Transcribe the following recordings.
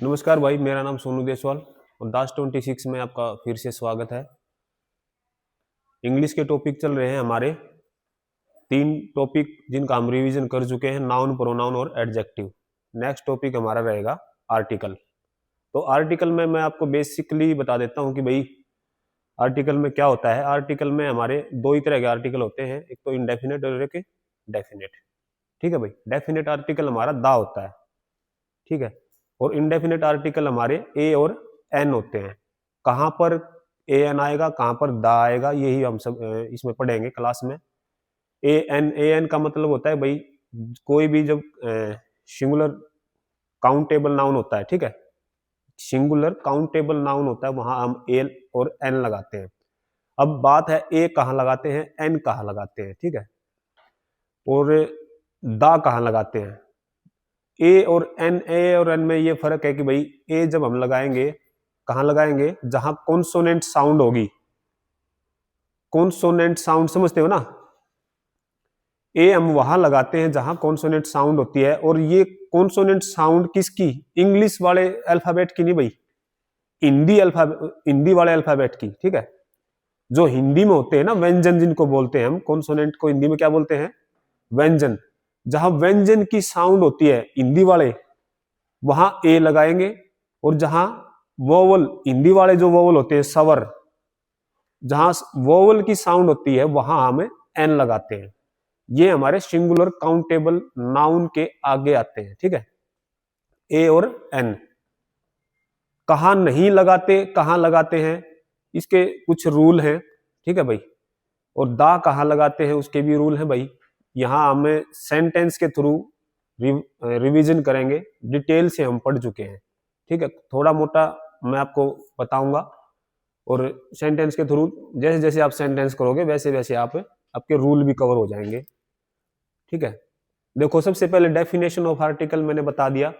नमस्कार भाई, मेरा नाम सोनू देसवाल और दास 26 में आपका फिर से स्वागत है। इंग्लिश के टॉपिक चल रहे हैं हमारे 3 टॉपिक जिनका हम रिवीजन कर चुके हैं, नाउन, प्रोनाउन और एडजेक्टिव। नेक्स्ट टॉपिक हमारा रहेगा आर्टिकल। तो आर्टिकल में मैं आपको बेसिकली बता देता हूं कि भाई आर्टिकल में क्या होता है। आर्टिकल में हमारे दो ही तरह के आर्टिकल होते हैं, एक तो इंडेफिनेट और एक डेफिनेट। ठीक है भाई, डेफिनेट आर्टिकल हमारा दा होता है, ठीक है, और इंडेफिनेट आर्टिकल हमारे ए और एन होते हैं। कहां पर ए एन आएगा, कहां पर दा आएगा, यही हम सब इसमें पढ़ेंगे क्लास में। ए एन का मतलब होता है भाई कोई भी जब सिंगुलर काउंटेबल नाउन होता है, ठीक है, सिंगुलर काउंटेबल नाउन होता है, वहां हम ए और एन लगाते हैं। अब बात है ए कहां लगाते हैं, एन कहां लगाते हैं, ठीक है, और दा कहां लगाते हैं। ए और एन में ये फर्क है कि भाई ए जब हम लगाएंगे कहां लगाएंगे, जहां कॉन्सोनेंट साउंड होगी। कॉन्सोनेंट साउंड समझते हो ना, ए हम वहां लगाते हैं जहां कॉन्सोनेंट साउंड होती है। और ये कॉन्सोनेंट साउंड किसकी, इंग्लिश वाले अल्फाबेट की नहीं भाई, हिंदी वाले अल्फाबेट की, ठीक है। जो हिंदी में होते हैं ना व्यंजन, जिनको बोलते हैं हम, कॉन्सोनेंट को हिंदी में क्या बोलते हैं, व्यंजन। जहां व्यंजन की साउंड होती है हिंदी वाले, वहां ए लगाएंगे। और जहां वोवल, हिंदी वाले जो वोवल होते हैं स्वर, जहां वोवल की साउंड होती है वहां हम एन लगाते हैं। ये हमारे सिंगुलर काउंटेबल नाउन के आगे आते हैं, ठीक है, ए और एन। कहां नहीं लगाते, कहां लगाते हैं, इसके कुछ रूल हैं, ठीक है भाई। और दा कहां लगाते हैं उसके भी रूल हैं भाई। यहां हमें सेंटेंस के थ्रू रिवीजन करेंगे, डिटेल से हम पढ़ चुके हैं, ठीक है। थोड़ा मोटा मैं आपको बताऊंगा, और सेंटेंस के थ्रू जैसे जैसे आप सेंटेंस करोगे वैसे वैसे आपके रूल भी कवर हो जाएंगे, ठीक है। देखो, सबसे पहले डेफिनेशन ऑफ आर्टिकल मैंने बता दिया।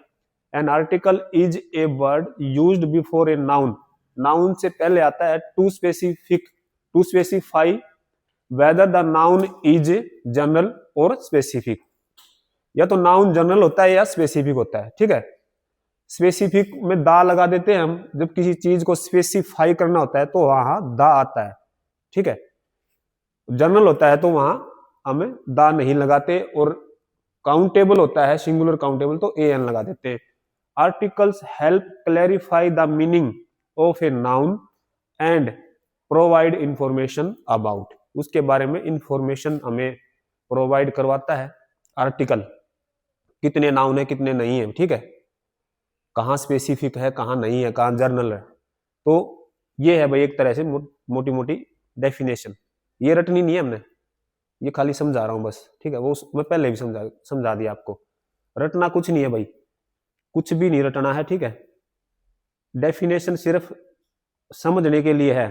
An article is a word used before a noun. Noun से पहले आता है to specify whether the noun is general और स्पेसिफिक। या तो नाउन जनरल होता है या स्पेसिफिक होता है, ठीक है। स्पेसिफिक में दा लगा देते हैं हम, जब किसी चीज को स्पेसिफाई करना होता है तो वहां दा आता है, ठीक है। जनरल होता है तो वहां हमें दा नहीं लगाते, और काउंटेबल होता है सिंगुलर काउंटेबल तो ए एन लगा देते हैं। Articles help clarify the meaning of a noun and provide information about. उसके बारे में इंफॉर्मेशन हमें प्रोवाइड करवाता है आर्टिकल, कितने नाउन है कितने नहीं है, ठीक है, कहां स्पेसिफिक है कहां नहीं है, कहां जर्नल है। तो ये है भाई एक तरह से मोटी मोटी डेफिनेशन। ये रटनी नहीं है हमने, ये खाली समझा रहा हूं बस, ठीक है। वो मैं पहले भी समझा दिया आपको। रटना कुछ नहीं है भाई, कुछ भी नहीं रटना है, ठीक है। डेफिनेशन सिर्फ समझने के लिए है,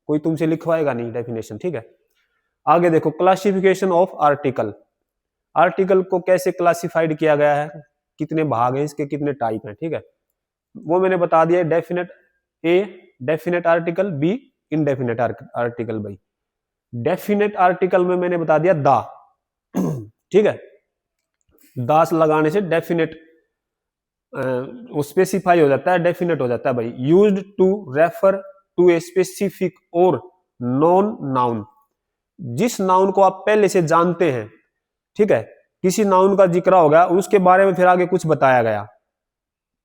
कोई तुमसे लिखवाएगा नहीं डेफिनेशन, ठीक है। आगे देखो, क्लासिफिकेशन ऑफ आर्टिकल। आर्टिकल को कैसे क्लासिफाइड किया गया है, कितने भाग हैं इसके, कितने टाइप हैं, ठीक है, वो मैंने बता दिया। Definite a definite article, b indefinite article. भाई डेफिनेट आर्टिकल में मैंने बता दिया दा, ठीक है। दास लगाने से डेफिनेट स्पेसिफाई हो जाता है, डेफिनेट हो जाता है भाई। Used to refer to a specific और नॉन नाउन। जिस नाउन को आप पहले से जानते हैं, ठीक है, किसी नाउन का जिक्र हो गया, उसके बारे में फिर आगे कुछ बताया गया,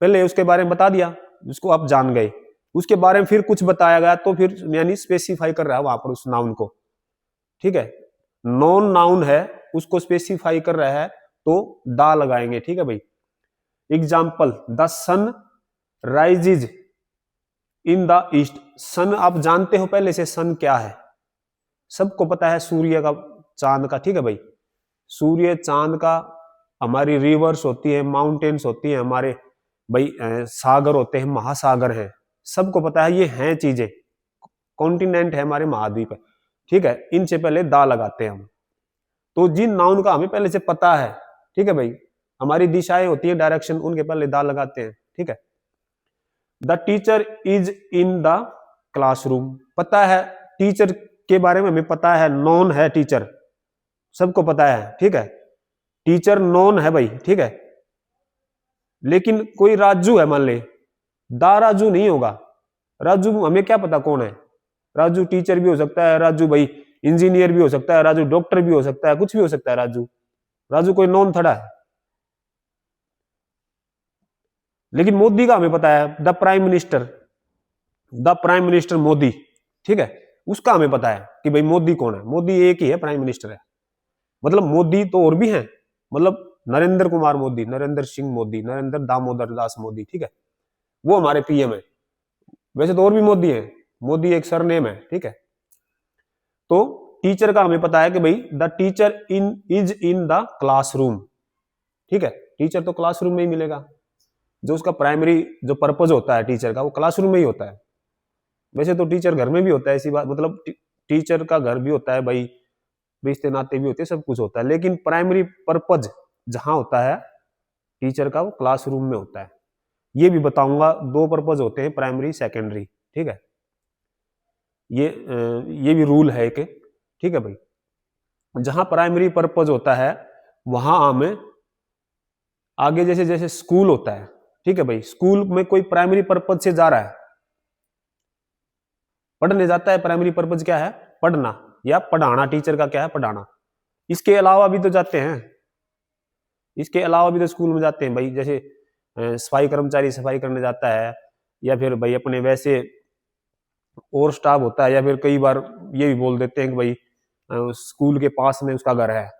पहले उसके बारे में बता दिया, उसको आप जान गए, उसके बारे में फिर कुछ बताया गया, तो फिर यानी स्पेसिफाई कर रहा है वहां पर उस नाउन को, ठीक है। नॉन नाउन है, उसको स्पेसिफाई कर रहा है तो दा लगाएंगे, ठीक है भाई। Example, the sun rises in the east. Sun आप जानते हो पहले से, सन क्या है, सबको पता है, सूर्य का, चांद का, ठीक है भाई। सूर्य चांद का, हमारी रिवर्स होती है, माउंटेन्स होती है, हमारे भाई सागर होते हैं, महासागर हैं, सबको पता है, ये हैं चीजें, कॉन्टिनेंट है हमारे महाद्वीप है, ठीक है। इनसे पहले दा लगाते हैं हम। तो जिन नाउन का हमें पहले से पता है, ठीक है भाई, हमारी दिशाएं होती है, डायरेक्शन, उनके पहले दा लगाते हैं, ठीक है। The teacher is in the classroom. पता है टीचर के बारे में, हमें पता है, नॉन है टीचर, सबको पता है, ठीक है। टीचर नॉन है भाई, ठीक है। लेकिन कोई राजू है मान ले, दा राजू नहीं होगा। राजू हमें क्या पता कौन है। राजू टीचर भी हो सकता है, राजू भाई इंजीनियर भी हो सकता है, राजू डॉक्टर भी हो सकता है, कुछ भी हो सकता है। राजू राजू कोई नॉन थोड़ा है। लेकिन मोदी का हमें पता है, द प्राइम मिनिस्टर मोदी, ठीक है, उसका हमें पता है कि भाई मोदी कौन है। मोदी एक ही है, प्राइम मिनिस्टर है। मतलब मोदी तो और भी हैं, मतलब नरेंद्र कुमार मोदी, नरेंद्र सिंह मोदी, नरेंद्र दामोदर दास मोदी, ठीक है, वो हमारे पीएम है। वैसे तो और भी मोदी है, मोदी एक सरनेम है, ठीक है। तो टीचर का हमें पता है कि भाई the teacher is in the classroom, ठीक है। टीचर तो क्लासरूम में ही मिलेगा, जो उसका प्राइमरी जो पर्पज होता है टीचर का, वो क्लासरूम में ही होता है। वैसे तो टीचर घर में भी होता है, ऐसी बात, मतलब टीचर का घर भी होता है भाई, रिश्ते नाते भी होते हैं, सब कुछ होता है, लेकिन प्राइमरी पर्पज जहां होता है टीचर का, वो क्लासरूम में होता है। ये भी बताऊंगा, दो पर्पज होते हैं, प्राइमरी सेकेंडरी, ठीक है। ये भी रूल है एक, ठीक है भाई। जहां प्राइमरी पर्पज होता है वहां हमें आगे, जैसे जैसे स्कूल होता है, ठीक है भाई, स्कूल में कोई प्राइमरी पर्पज से जा रहा है, पढ़ने जाता है, प्राइमरी पर्पज क्या है, पढ़ना या पढ़ाना। टीचर का क्या है, पढ़ाना। इसके अलावा भी तो जाते हैं, इसके अलावा भी तो स्कूल में जाते हैं भाई, जैसे सफाई कर्मचारी सफाई करने जाता है, या फिर भाई अपने वैसे और स्टाफ होता है, या फिर कई बार ये भी बोल देते हैं कि भाई स्कूल के पास में उसका घर है,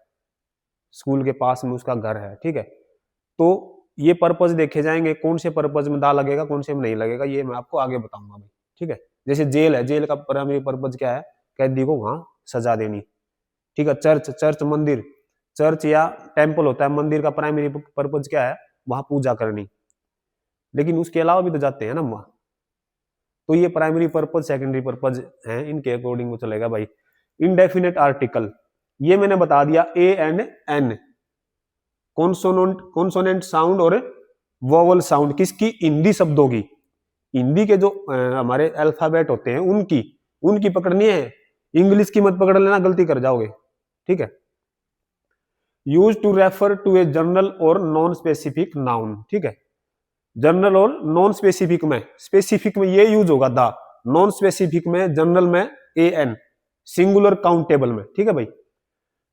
स्कूल के पास में उसका घर है, ठीक है। तो ये पर्पज देखे जाएंगे, कौन से पर्पज में दा लगेगा, कौन से में नहीं लगेगा, ये मैं आपको आगे बताऊंगा भाई, ठीक है। जैसे जेल है, जेल का प्राइमरी पर्पज क्या है, कैदी को वहां सजा देनी, ठीक है। चर्च मंदिर, चर्च या टेम्पल होता है, मंदिर का प्राइमरी पर्पज क्या है, वहां पूजा करनी। लेकिन उसके अलावा भी तो जाते हैं ना वहां। तो ये प्राइमरी पर्पज सेकेंडरी पर्पज हैं, इनके अकॉर्डिंग वो चलेगा भाई। इनडेफिनेट आर्टिकल, ये मैंने बता दिया, a and an, consonant sound और वोवल साउंड, किसकी, हिंदी शब्दों की। हिंदी के जो हमारे अल्फाबेट होते हैं उनकी उनकी पकड़नी है, इंग्लिश की मत पकड़ लेना, गलती कर जाओगे, ठीक है। Use to refer to a general और नॉन स्पेसिफिक नाउन, ठीक है। जनरल और नॉन स्पेसिफिक में, स्पेसिफिक में ये यूज होगा द, नॉन स्पेसिफिक में, जनरल में ए एन, सिंगुलर काउंटेबल में, ठीक है भाई।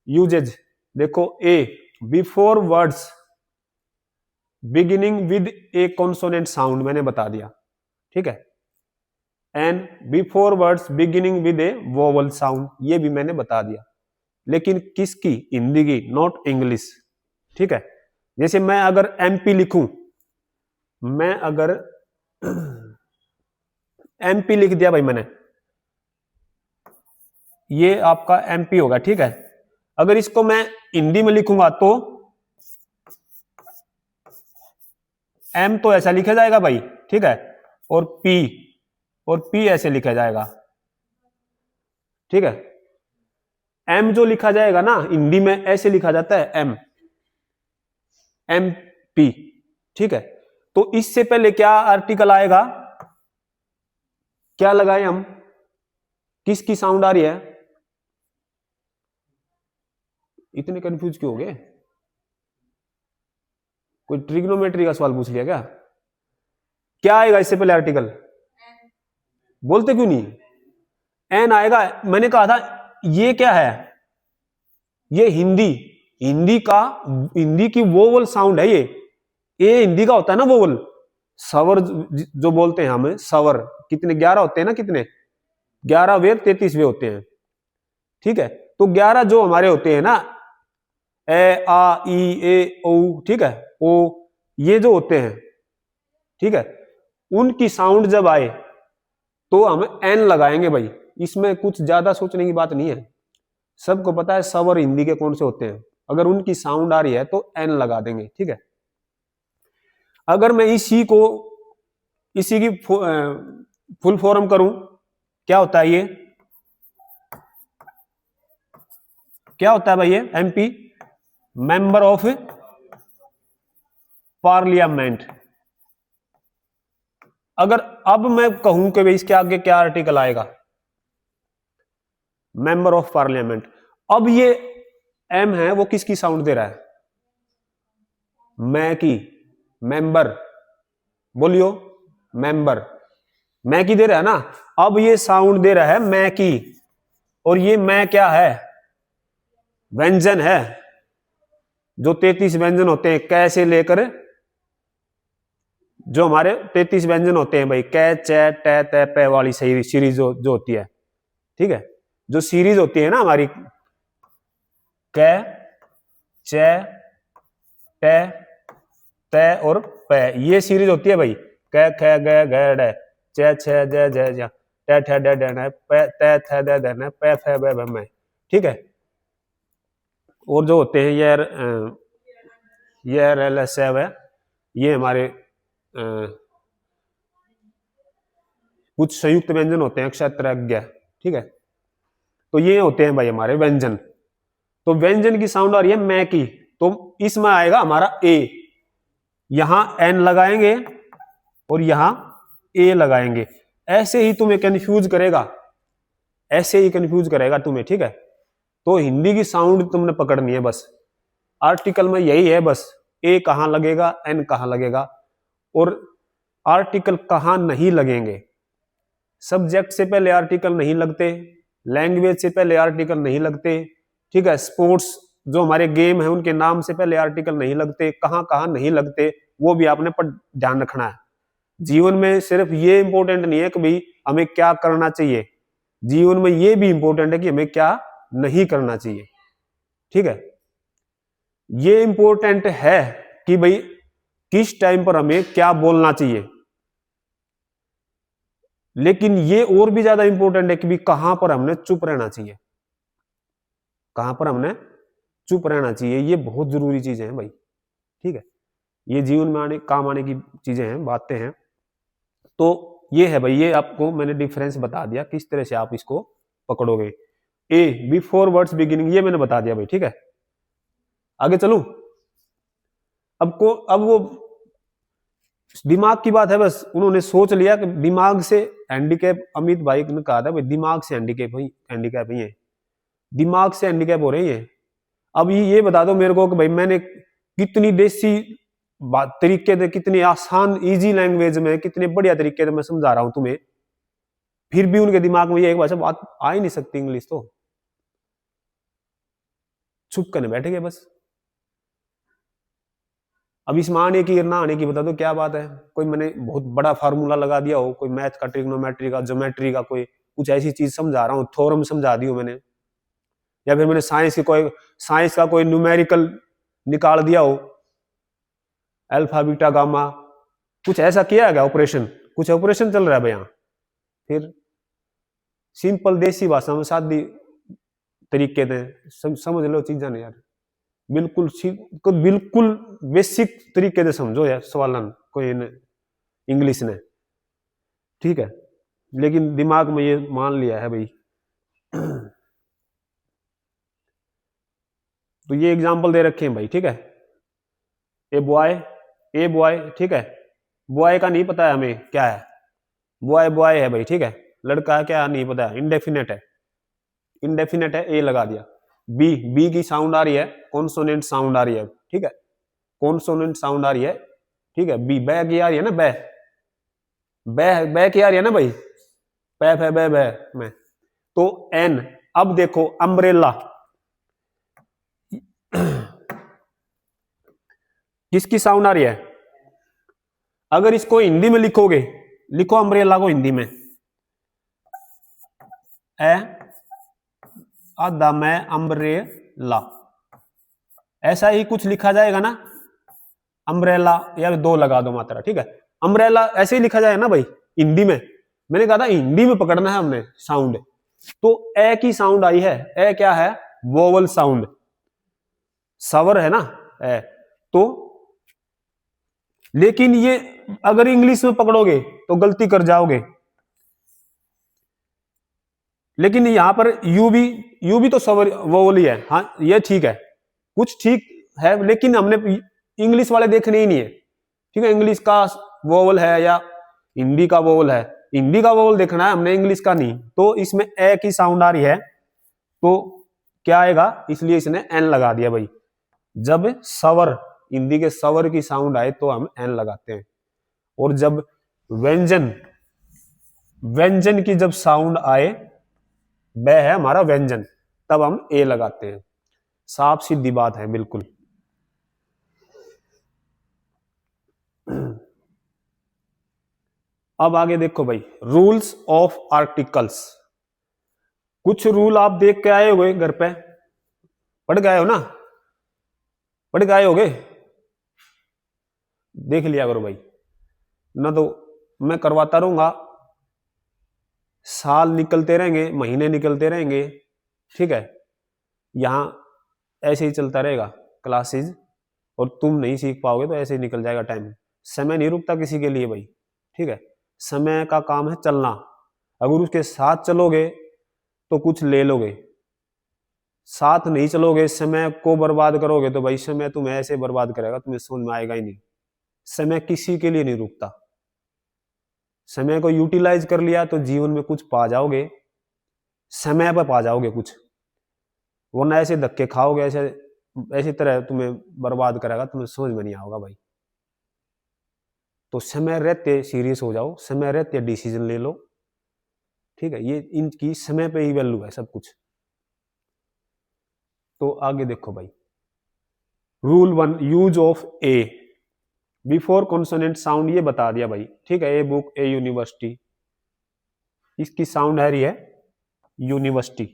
यूजेज देखो, a before words beginning with a consonant sound, मैंने बता दिया, ठीक है। And before words beginning with a vowel sound, ये भी मैंने बता दिया। लेकिन किसकी, हिंदी की, नॉट इंग्लिश, ठीक है। जैसे मैं अगर एमपी लिखूं, मैं अगर एमपी लिख दिया भाई मैंने, ये आपका एमपी होगा, ठीक है। अगर इसको मैं हिंदी में लिखूंगा तो एम तो ऐसा लिखा जाएगा भाई, ठीक है, और पी ऐसे लिखा जाएगा, ठीक है। एम जो लिखा जाएगा ना हिंदी में, ऐसे लिखा जाता है एम पी, ठीक है। तो इससे पहले क्या आर्टिकल आएगा, क्या लगाए हम, किसकी साउंड आ रही है, इतने कंफ्यूज क्यों हो गए, कोई ट्रिग्नोमेट्री का सवाल पूछ लिया क्या, क्या आएगा इससे पहले आर्टिकल, बोलते क्यों नहीं, एन आएगा। मैंने कहा था ये क्या है, ये हिंदी की वोवल साउंड है ये हिंदी का होता है ना वोवल, सवर जो बोलते हैं हमें, सवर कितने 11 होते हैं ना, कितने 11 वे 33 वे होते हैं, ठीक है। तो 11 जो हमारे होते हैं ना, ए आ ई ए ओ, ठीक है, ओ, ये जो होते हैं, ठीक है, उनकी साउंड जब आए तो हम एन लगाएंगे भाई। इसमें कुछ ज्यादा सोचने की बात नहीं है, सबको पता है सवर हिंदी के कौन से होते हैं, अगर उनकी साउंड आ रही है तो एन लगा देंगे, ठीक है। अगर मैं इसी की फुल फॉर्म करूं, क्या होता है ये, क्या होता है भाई ये, एमपी, मेंबर ऑफ पार्लियामेंट। अगर अब मैं कहूं कि भाई इसके आगे क्या आर्टिकल आएगा, मेंबर ऑफ पार्लियामेंट, अब ये एम है वो किसकी साउंड दे रहा है, मैं की, मेंबर, बोलियो मेंबर। मैं की दे रहा है ना, अब ये साउंड दे रहा है मैं की, और ये मैं क्या है, व्यंजन है। जो 33 व्यंजन होते हैं कै से लेकर, जो हमारे 33 व्यंजन होते हैं भाई, कै चे टे ते पे वाली सही सीरीज जो होती है, ठीक है, जो सीरीज होती है ना हमारी, कै चे टे ते और पे, ये सीरीज होती है भाई। कै खे गे गे डे, चे छे जे जे जा, टे ठे डे डे ने, पे ते थे दे दे ने, पे फे बे बे में, ठीक है। और जो होते हैं ये एल एस है, ये हमारे कुछ संयुक्त व्यंजन होते हैं, क्षत्रज्ञ, ठीक है। तो ये होते हैं भाई हमारे व्यंजन। तो व्यंजन की साउंड आ रही है मैं की, तो इसमें आएगा हमारा ए, यहां एन लगाएंगे और यहां ए लगाएंगे। ऐसे ही तुम्हें कंफ्यूज करेगा, ऐसे ही कंफ्यूज करेगा तुम्हें, ठीक है। तो हिंदी की साउंड तुमने पकड़नी है बस, आर्टिकल में यही है बस, ए कहां लगेगा, एन कहां लगेगा, और आर्टिकल कहां नहीं लगेंगे। सब्जेक्ट से पहले आर्टिकल नहीं लगते, लैंग्वेज से पहले आर्टिकल नहीं लगते, ठीक है। स्पोर्ट्स जो हमारे गेम है उनके नाम से पहले आर्टिकल नहीं लगते, कहां कहां नहीं लगते वो भी आपने पर ध्यान रखना है। जीवन में सिर्फ ये इंपॉर्टेंट नहीं है कि भाई हमें क्या करना चाहिए, जीवन में ये भी इंपॉर्टेंट है कि हमें क्या नहीं करना चाहिए, ठीक है। ये इंपॉर्टेंट है कि भाई किस टाइम पर हमें क्या बोलना चाहिए, लेकिन ये और भी ज्यादा इंपॉर्टेंट है कि भी कहां पर हमने चुप रहना चाहिए, कहां पर हमने चुप रहना चाहिए। ये बहुत जरूरी चीजें हैं भाई, ठीक है। ये जीवन में आने काम आने की चीजें हैं, बातें हैं। तो ये है भाई, ये आपको मैंने डिफरेंस बता दिया किस तरह से आप इसको पकड़ोगे। ए बिफोर वर्ड्स बिगिनिंग, ये मैंने बता दिया भाई, ठीक है। आगे चलूं, अब वो दिमाग की बात है, बस उन्होंने सोच लिया कि दिमाग से हैंडीकैप, अमित भाई ने कहा था भाई दिमाग से हैंडीकैप ही है, दिमाग से हैंडीकैप हो रही है। अब ये बता दो मेरे को कि भाई मैंने कितनी देसी तरीके से, कितनी आसान इजी लैंग्वेज में, कितने बढ़िया तरीके से मैं समझा रहा हूं तुम्हें, फिर भी उनके दिमाग में ये एक भाषा बात आ ही नहीं सकती, इंग्लिश, तो चुप करने बैठे गए बस। अब इसमें आने की ना आने की बता दो क्या बात है। कोई मैंने बहुत बड़ा फार्मूला लगा दिया हो, कोई मैथ का, ट्रिग्नोमेट्री का, ज्योमेट्री का, कोई कुछ ऐसी चीज समझा रहा हूँ, थ्योरम समझा दी हो मैंने, या फिर मैंने साइंस का कोई न्यूमेरिकल निकाल दिया हो, अल्फा बीटा गामा, कुछ ऐसा किया है ऑपरेशन, कुछ ऑपरेशन चल रहा है भाई यहाँ। फिर सिंपल देसी भाषा में सादी तरीके से समझ लो चीजा ने यार, बिल्कुल बेसिक तरीके से समझो यार सवालन कोई इंग्लिश ने, ठीक है। लेकिन दिमाग में ये मान लिया है भाई। तो ये एग्जांपल दे रखे हैं भाई, ठीक है। ए बॉय, ठीक है। बॉय का नहीं पता है हमें क्या है, बॉय है भाई, ठीक है। लड़का है क्या नहीं पता, इंडेफिनेट है, ए लगा दिया। बी की साउंड आ रही है, कॉन्सोनेंट साउंड आ रही है, ठीक है, कॉन्सोनेंट साउंड आ रही है, ठीक है। बी बै की आ रही है ना, बै की आ रही है ना भाई, बै में। तो एन, अब देखो अम्ब्रेला, किसकी साउंड आ रही है। अगर इसको हिंदी में लिखोगे, लिखो अम्ब्रेला को हिंदी में, ए आधा में अम्ब्रेला, ऐसा ही कुछ लिखा जाएगा ना, अम्ब्रेला, यार दो लगा दो मात्रा, ठीक है। अम्ब्रेला ऐसे ही लिखा जाए ना भाई हिंदी में, मैंने कहा था हिंदी में पकड़ना है हमने साउंड। तो ए की साउंड आई है, ए क्या है, वोवल साउंड, सवर है ना ए। तो लेकिन ये अगर इंग्लिश में पकड़ोगे तो गलती कर जाओगे, लेकिन यहां पर यू भी तो सवर वोवल ही है, हाँ ये ठीक है, कुछ ठीक है, लेकिन हमने इंग्लिश वाले देखने ही नहीं है, ठीक है। इंग्लिश का वोवल है या हिंदी का वोवल है, हिंदी का वोवल देखना है हमने, इंग्लिश का नहीं। तो इसमें ए की साउंड आ रही है, तो क्या आएगा, इसलिए इसने एन लगा दिया भाई। जब सवर हिंदी के स्वर की साउंड आए तो हम एन लगाते हैं, और जब व्यंजन व्यंजन की जब साउंड आए, वह है हमारा व्यंजन, तब हम ए लगाते हैं। साफ सीधी बात है बिल्कुल। अब आगे देखो भाई, रूल्स ऑफ आर्टिकल्स। कुछ रूल आप देख के आए हुए घर पे, पढ़ गए हो ना, पढ़ गए होगे, देख लिया करो भाई, ना तो मैं करवाता रहूंगा, साल निकलते रहेंगे, महीने निकलते रहेंगे, ठीक है, यहां ऐसे ही चलता रहेगा क्लासेस, और तुम नहीं सीख पाओगे तो ऐसे ही निकल जाएगा टाइम। समय नहीं रुकता किसी के लिए भाई, ठीक है, समय का काम है चलना। अगर उसके साथ चलोगे तो कुछ ले लोगे, साथ नहीं चलोगे, समय को बर्बाद करोगे, तो भाई समय तुम्हें ऐसे बर्बाद करेगा, तुम्हें समझ में आएगा ही नहीं। समय किसी के लिए नहीं रुकता। समय को यूटिलाइज कर लिया तो जीवन में कुछ पा जाओगे, समय पर पा जाओगे कुछ, वरना ऐसे धक्के खाओगे, ऐसी तरह तुम्हें बर्बाद करेगा, तुम्हें समझ में नहीं आएगा भाई। तो समय रहते सीरियस हो जाओ, समय रहते डिसीजन ले लो, ठीक है, ये इनकी समय पे ही वैल्यू है सब कुछ। तो आगे देखो भाई, rule 1, use of A before consonant sound, ये बता दिया भाई, ठीक है। ए बुक, ए यूनिवर्सिटी, इसकी साउंड है रही है यूनिवर्सिटी,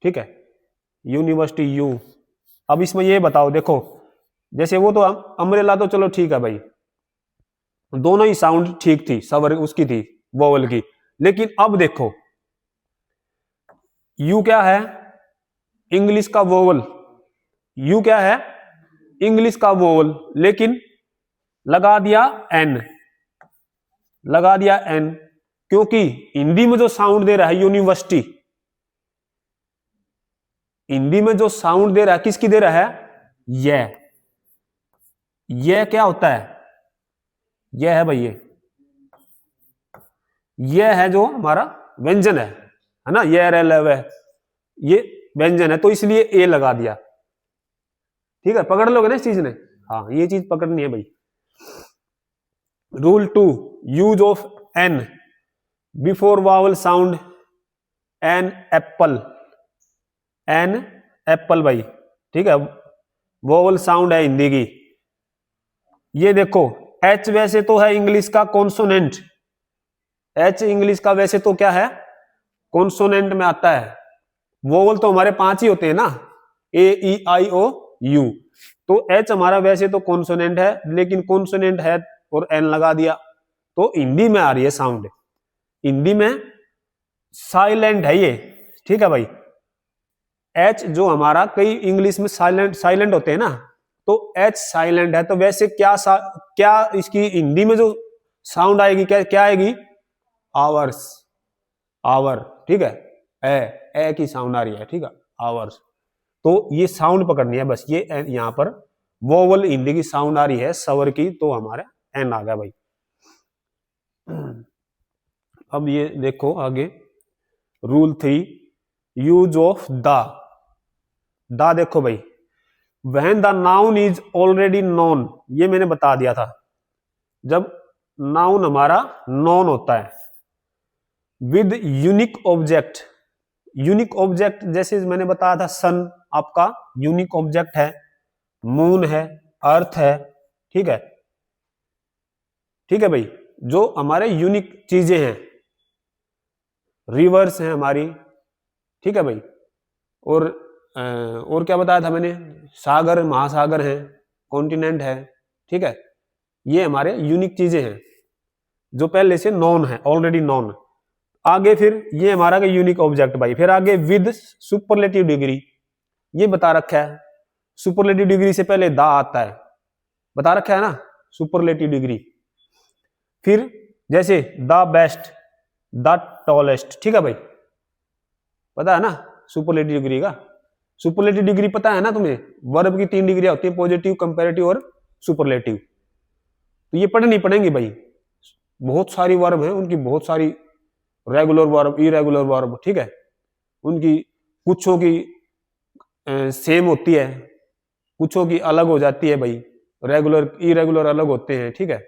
ठीक है, यूनिवर्सिटी यू। अब इसमें ये बताओ, देखो जैसे वो तो अम्ब्रेला तो चलो ठीक है भाई, दोनों ही साउंड ठीक थी, सवर उसकी थी, वोवल की, लेकिन अब देखो यू क्या है, इंग्लिश का वोवल, यू क्या है, इंग्लिश का वोवल, लेकिन लगा दिया एन, लगा दिया एन, क्योंकि हिंदी में जो साउंड दे रहा है यूनिवर्सिटी, हिंदी में जो साउंड दे रहा है किसकी दे रहा है, यह क्या होता है, यह है भाई, यह है जो हमारा व्यंजन है ना, यह रेलव है, ये व्यंजन है, तो इसलिए ए लगा दिया, ठीक है, पकड़ लोगे ना इस चीज ने, हाँ ये चीज पकड़नी है भाई। Rule 2, use of an before vowel sound, an apple, an apple भाई, ठीक है, वोवल साउंड है हिंदी की। ये देखो एच वैसे तो है इंग्लिश का कॉन्सोनेंट, एच इंग्लिश का वैसे तो क्या है, कॉन्सोनेंट में आता है, वोवल तो हमारे 5 ही होते हैं ना, ए ई आई ओ यू, तो एच हमारा वैसे तो कॉन्सोनेंट है, लेकिन कॉन्सोनेंट है और एन लगा दिया, तो हिंदी में आ रही है साउंड, हिंदी में साइलेंट है ये, ठीक है भाई। एच जो हमारा कई इंग्लिश में साइलेंट होते हैं ना, तो एच साइलेंट है, तो वैसे क्या इसकी हिंदी में जो साउंड आएगी, क्या आएगी, आवर्स, आवर, ठीक है, ए की साउंड आ रही है, ठीक है, आवर्स, तो ये साउंड पकड़नी है बस, ये यहां पर वोवल हिंदी की साउंड आ रही है सवर की, तो हमारे एन आ गया भाई। अब ये देखो आगे, रूल 3, यूज ऑफ द देखो भाई, when the noun is already known, ये मैंने बता दिया था, जब नाउन हमारा नोन होता है, with unique object, unique object जैसे मैंने बताया था, सन आपका यूनिक ऑब्जेक्ट है, मून है, अर्थ है, ठीक है, ठीक है भाई, जो हमारे यूनिक चीजें हैं, रिवर्स हैं हमारी, ठीक है भाई, और क्या बताया था मैंने, सागर, महासागर हैं, कॉन्टिनेंट है, ठीक है, ये हमारे यूनिक चीजें हैं जो पहले से नॉन है, ऑलरेडी नॉन। आगे फिर ये हमारा यूनिक ऑब्जेक्ट भाई, फिर आगे विद सुपरलेटिव डिग्री, ये बता रखा है, सुपरलेटिव डिग्री से पहले दा आता है, बता रखा है ना, सुपरलेटिव डिग्री। फिर जैसे द बेस्ट, द टॉलेस्ट, ठीक है भाई, पता है ना सुपरलेटिव डिग्री का, सुपरलेटिव डिग्री पता है ना तुम्हें, वर्ब की 3 डिग्री होती है, पॉजिटिव, कंपैरेटिव और सुपरलेटिव, तो ये पढ़नी पड़ेंगी भाई, बहुत सारी वर्ब है, उनकी बहुत सारी, रेगुलर वर्ब, इरेगुलर वर्ब, ठीक है, उनकी कुछों की सेम होती है, कुछों की अलग हो जाती है भाई, रेगुलर इरेगुलर अलग होते हैं, ठीक है।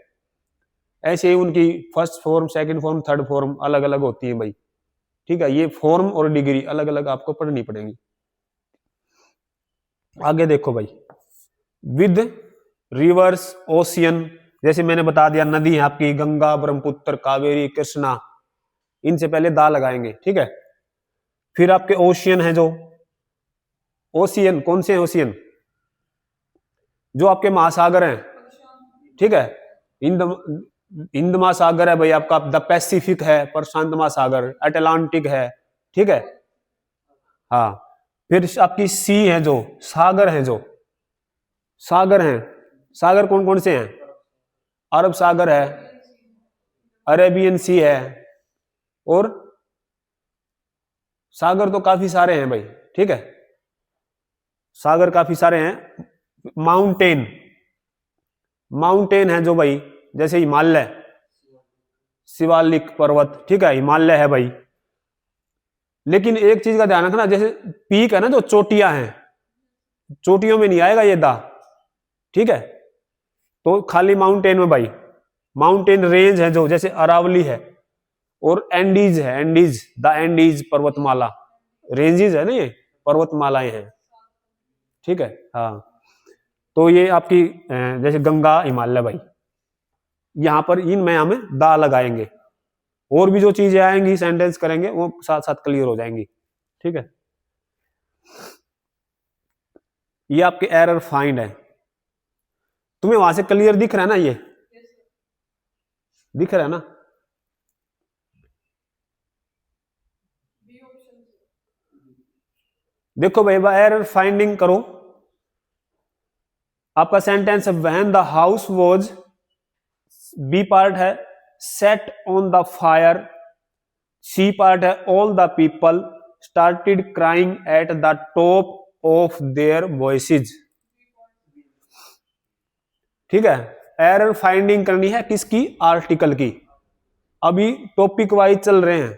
ऐसे ही उनकी first form, second form, third form अलग अलग होती है भाई, ठीक है। ये फॉर्म और डिग्री अलग अलग आपको पढ़नी पड़ेगी। आगे देखो भाई, विद रिवर्स ओशियन, जैसे मैंने बता दिया नदी है आपकी गंगा, ब्रह्मपुत्र, कावेरी, कृष्णा, इनसे पहले दा लगाएंगे, ठीक है। फिर आपके ओशियन है, जो ओशियन कौन से हैं? ओशियन जो आपके महासागर हैं, ठीक है। हिंद महासागर है भाई आपका, द पैसिफिक है, प्रशांत महासागर, अटलांटिक है, ठीक है। हाँ, फिर आपकी सी है, जो सागर है, जो सागर हैं, सागर कौन कौन से हैं? अरब सागर है, अरेबियन सी है, और सागर तो काफी सारे हैं भाई, ठीक है। सागर काफी सारे हैं। माउंटेन, माउंटेन है जो भाई, जैसे हिमालय, शिवालिक पर्वत, ठीक है, हिमालय है भाई। लेकिन एक चीज का ध्यान रखना, जैसे पीक है ना, जो चोटियां हैं, चोटियों में नहीं आएगा ये दा, ठीक है। तो खाली माउंटेन में भाई, माउंटेन रेंज है जो, जैसे अरावली है, और एंडीज है, एंडीज, द एंडीज पर्वतमाला, रेंजेस है ना, ये पर्वतमालाएं हैं, ठीक है। हाँ, तो ये आपकी जैसे गंगा, हिमालय भाई, यहां पर इन में हमें दा लगाएंगे, और भी जो चीजें आएंगी सेंटेंस करेंगे वो साथ साथ क्लियर हो जाएंगी, ठीक है। ये आपके एरर फाइंड है, तुम्हें वहां से क्लियर दिख रहा है ना, ये दिख रहा है ना? देखो भाई, एरर फाइंडिंग करो। आपका सेंटेंस है when the house was, B part है set on the fire, C part है all the people started crying at the top of their voices, ठीक है। एरर फाइंडिंग करनी है किसकी? आर्टिकल की। अभी टॉपिक वाइज चल रहे हैं,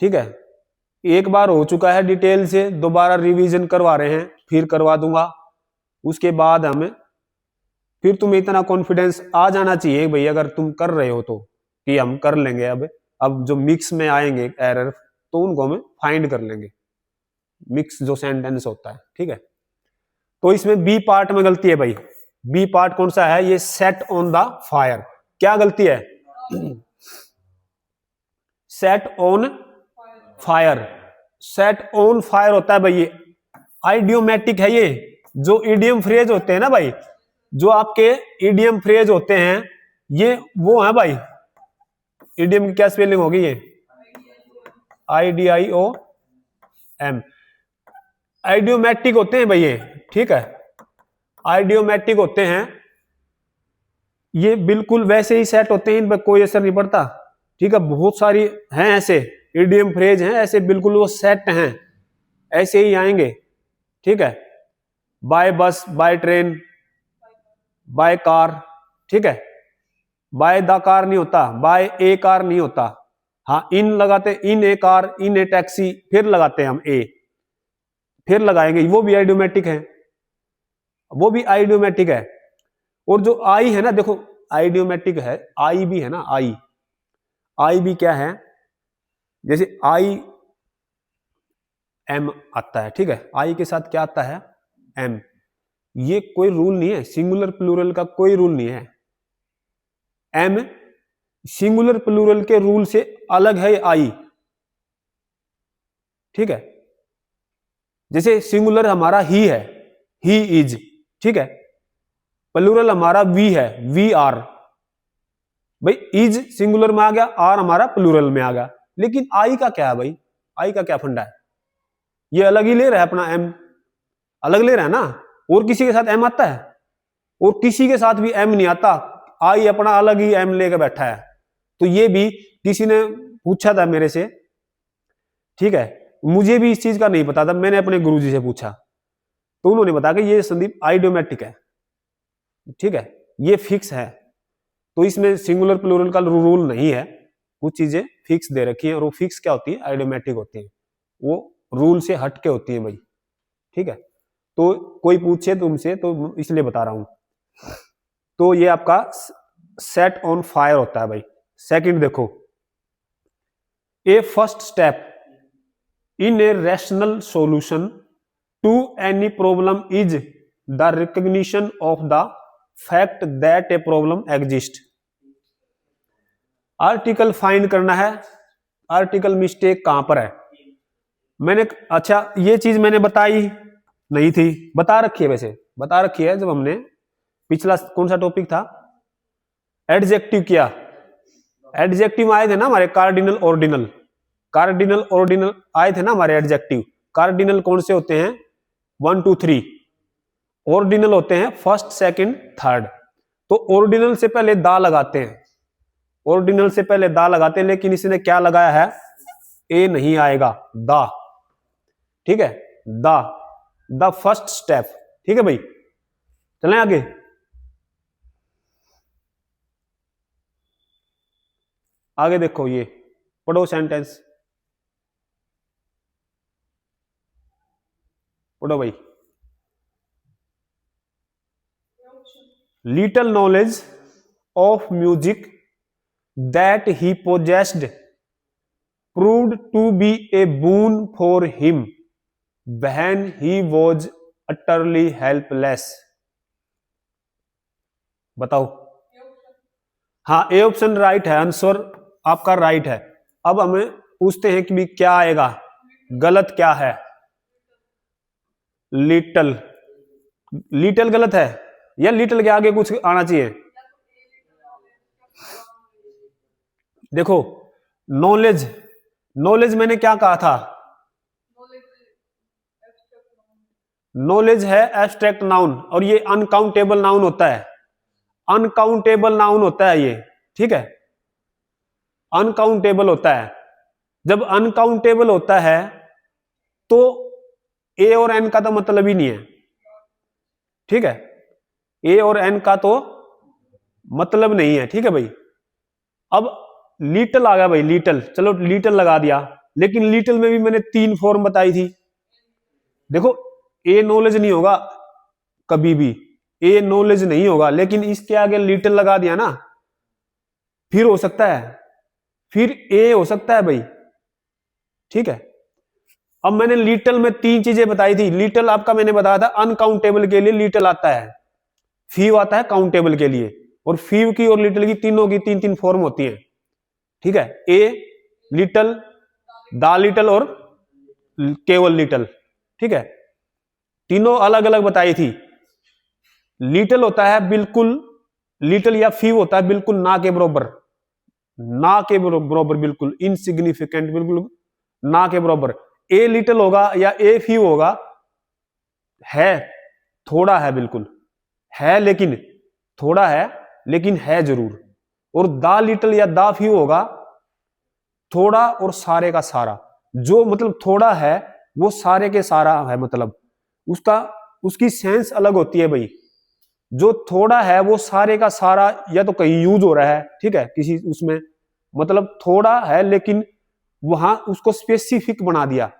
ठीक है। एक बार हो चुका है डिटेल से, दोबारा रिवीजन करवा रहे हैं, फिर करवा दूंगा। उसके बाद हमें, फिर तुम्हें इतना कॉन्फिडेंस आ जाना चाहिए भाई, अगर तुम कर रहे हो तो, कि हम कर लेंगे। अब जो मिक्स में आएंगे एरर, तो उनको हम फाइंड कर लेंगे, मिक्स जो सेंटेंस होता है, ठीक है। तो इसमें बी पार्ट में गलती है भाई। बी पार्ट कौन सा है? ये सेट ऑन द फायर। क्या गलती है? Set on fire, set on fire होता है भाई, ये आइडियोमेटिक है। ये जो इडियम फ्रेज होते हैं ना भाई, जो आपके इडियम फ्रेज होते हैं, ये वो है भाई। इडियम की क्या स्पेलिंग होगी? ये IDIOM, आइडियोमेटिक होते हैं भाई ये, ठीक है। आइडियोमेटिक होते हैं ये, बिल्कुल वैसे ही सेट होते हैं, इन पर कोई असर नहीं पड़ता, ठीक है। बहुत सारी हैं ऐसे इडियम फ्रेज हैं, ऐसे बिल्कुल वो सेट हैं, ऐसे ही आएंगे, ठीक है। बाय बस, बाय ट्रेन, बाय कार, ठीक है। बाय द कार नहीं होता, बाय ए कार नहीं होता। हाँ, इन लगाते, इन ए कार, इन ए टैक्सी, फिर लगाते हैं हम ए, फिर लगाएंगे, वो भी आइडियोमेटिक है, वो भी आइडियोमेटिक है। और जो आई है ना, देखो आइडियोमेटिक है, आई भी है ना, आई, आई भी क्या है? जैसे आई एम आता है, ठीक है। आई के साथ क्या आता है? एम। ये कोई रूल नहीं है, सिंगुलर प्लूरल का कोई रूल नहीं है। एम सिंगुलर प्लूरल के रूल से अलग है आई, ठीक है। जैसे सिंगुलर हमारा ही है, ही इज, ठीक है। प्लूरल हमारा वी है, वी आर। भाई इज सिंगुलर में आ गया, आर हमारा प्लूरल में आ गया। लेकिन आई का क्या है भाई? आई का क्या फंडा है? ये अलग ही ले रहा है अपना एम, अलग ले रहा है ना। और किसी के साथ एम आता है? और किसी के साथ भी एम नहीं आता। आई अपना अलग ही एम लेकर बैठा है। तो ये भी किसी ने पूछा था मेरे से, ठीक है। मुझे भी इस चीज का नहीं पता था, मैंने अपने गुरुजी से पूछा, तो उन्होंने बताया कि ये संदीप आइडियोमेटिक है, ठीक है, ये फिक्स है। तो इसमें सिंगुलर प्लूरल का रूल नहीं है, कुछ चीजें फिक्स दे रखी है, और वो फिक्स क्या होती है? आइडियोमेटिक होती है, वो रूल से हट के होती है भाई, ठीक है, तो कोई पूछे तुमसे तो इसलिए बता रहा हूं। तो ये आपका सेट ऑन फायर होता है भाई। सेकंड देखो, a first step in a rational solution to any problem is the recognition of the fact that a problem exist. Article find करना है, आर्टिकल मिस्टेक कहां पर है। मैंने अच्छा ये चीज मैंने बताई नहीं थी, बता रखी है, वैसे बता रखी है जब हमने पिछला कौन सा टॉपिक था, एडजेक्टिव किया। एडजेक्टिव आए थे ना हमारे, कार्डिनल ऑर्डिनल, कार्डिनल ऑर्डिनल आए थे ना हमारे एडजेक्टिव। कार्डिनल कौन से होते हैं, 1 2 3, ऑर्डिनल होते हैं फर्स्ट सेकंड थर्ड। तो ऑर्डिनल से पहले दा लगाते हैं, ऑर्डिनल से पहले दा लगाते हैं, लेकिन इसने क्या लगाया है, ए नहीं आएगा, दा, ठीक है, दा, द फर्स्ट स्टेप, ठीक है भाई। चलें आगे, आगे देखो, ये पढ़ो सेंटेंस, पढ़ो भाई। Little knowledge of music that he possessed proved to be a boon for him when he was utterly helpless। बताओ। हाँ, ए ऑप्शन राइट है, आंसर आपका राइट है। अब हमें पूछते हैं कि भी क्या आएगा, गलत क्या है। लिटल, लिटल गलत है, या लिटल के आगे कुछ आना चाहिए। देखो नॉलेज, नॉलेज मैंने क्या कहा था, नॉलेज है एब्स्ट्रैक्ट नाउन, और ये अनकाउंटेबल नाउन होता है, अनकाउंटेबल नाउन होता है ये, ठीक है, अनकाउंटेबल होता है। जब अनकाउंटेबल होता है तो ए और एन का तो मतलब ही नहीं है, ठीक है, ए और एन का तो मतलब नहीं है, ठीक है भाई। अब लिटल आ गया भाई, लिटल, चलो लिटल लगा दिया, लेकिन लिटल में भी मैंने 3 फॉर्म बताई थी। देखो ए नॉलेज नहीं होगा कभी भी, ए नॉलेज नहीं होगा, लेकिन इसके आगे लिटल लगा दिया ना, फिर हो सकता है, फिर ए हो सकता है भाई, ठीक है। अब मैंने लिटल में 3 चीजें बताई थी। लिटल आपका मैंने बताया था अनकाउंटेबल के लिए लिटल आता है, फीव आता है काउंटेबल के लिए, और फीव की और लिटल की तीनों की 3 फॉर्म होती है, ठीक है, ए लिटल, दा लिटल और केवल लिटल, ठीक है, तीनों अलग अलग बताई थी। लिटल होता है बिल्कुल, लिटल या फीव होता है बिल्कुल ना के बराबर, ना के बराबर, बिल्कुल इनसिग्निफिकेंट, बिल्कुल ना के बराबर। ए लिटल होगा या ए फीव होगा, है थोड़ा है, बिल्कुल है लेकिन थोड़ा है, लेकिन है जरूर। और दा लिटल या दा फीव होगा थोड़ा और सारे का सारा, जो मतलब थोड़ा है वो सारे के सारा है, मतलब उसका, उसकी सेंस अलग होती है भाई। जो थोड़ा है वो सारे का सारा या तो कहीं यूज हो रहा है, ठीक है, किसी उसमें, मतलब थोड़ा है लेकिन वहां उसको स्पेसिफिक बना दिया,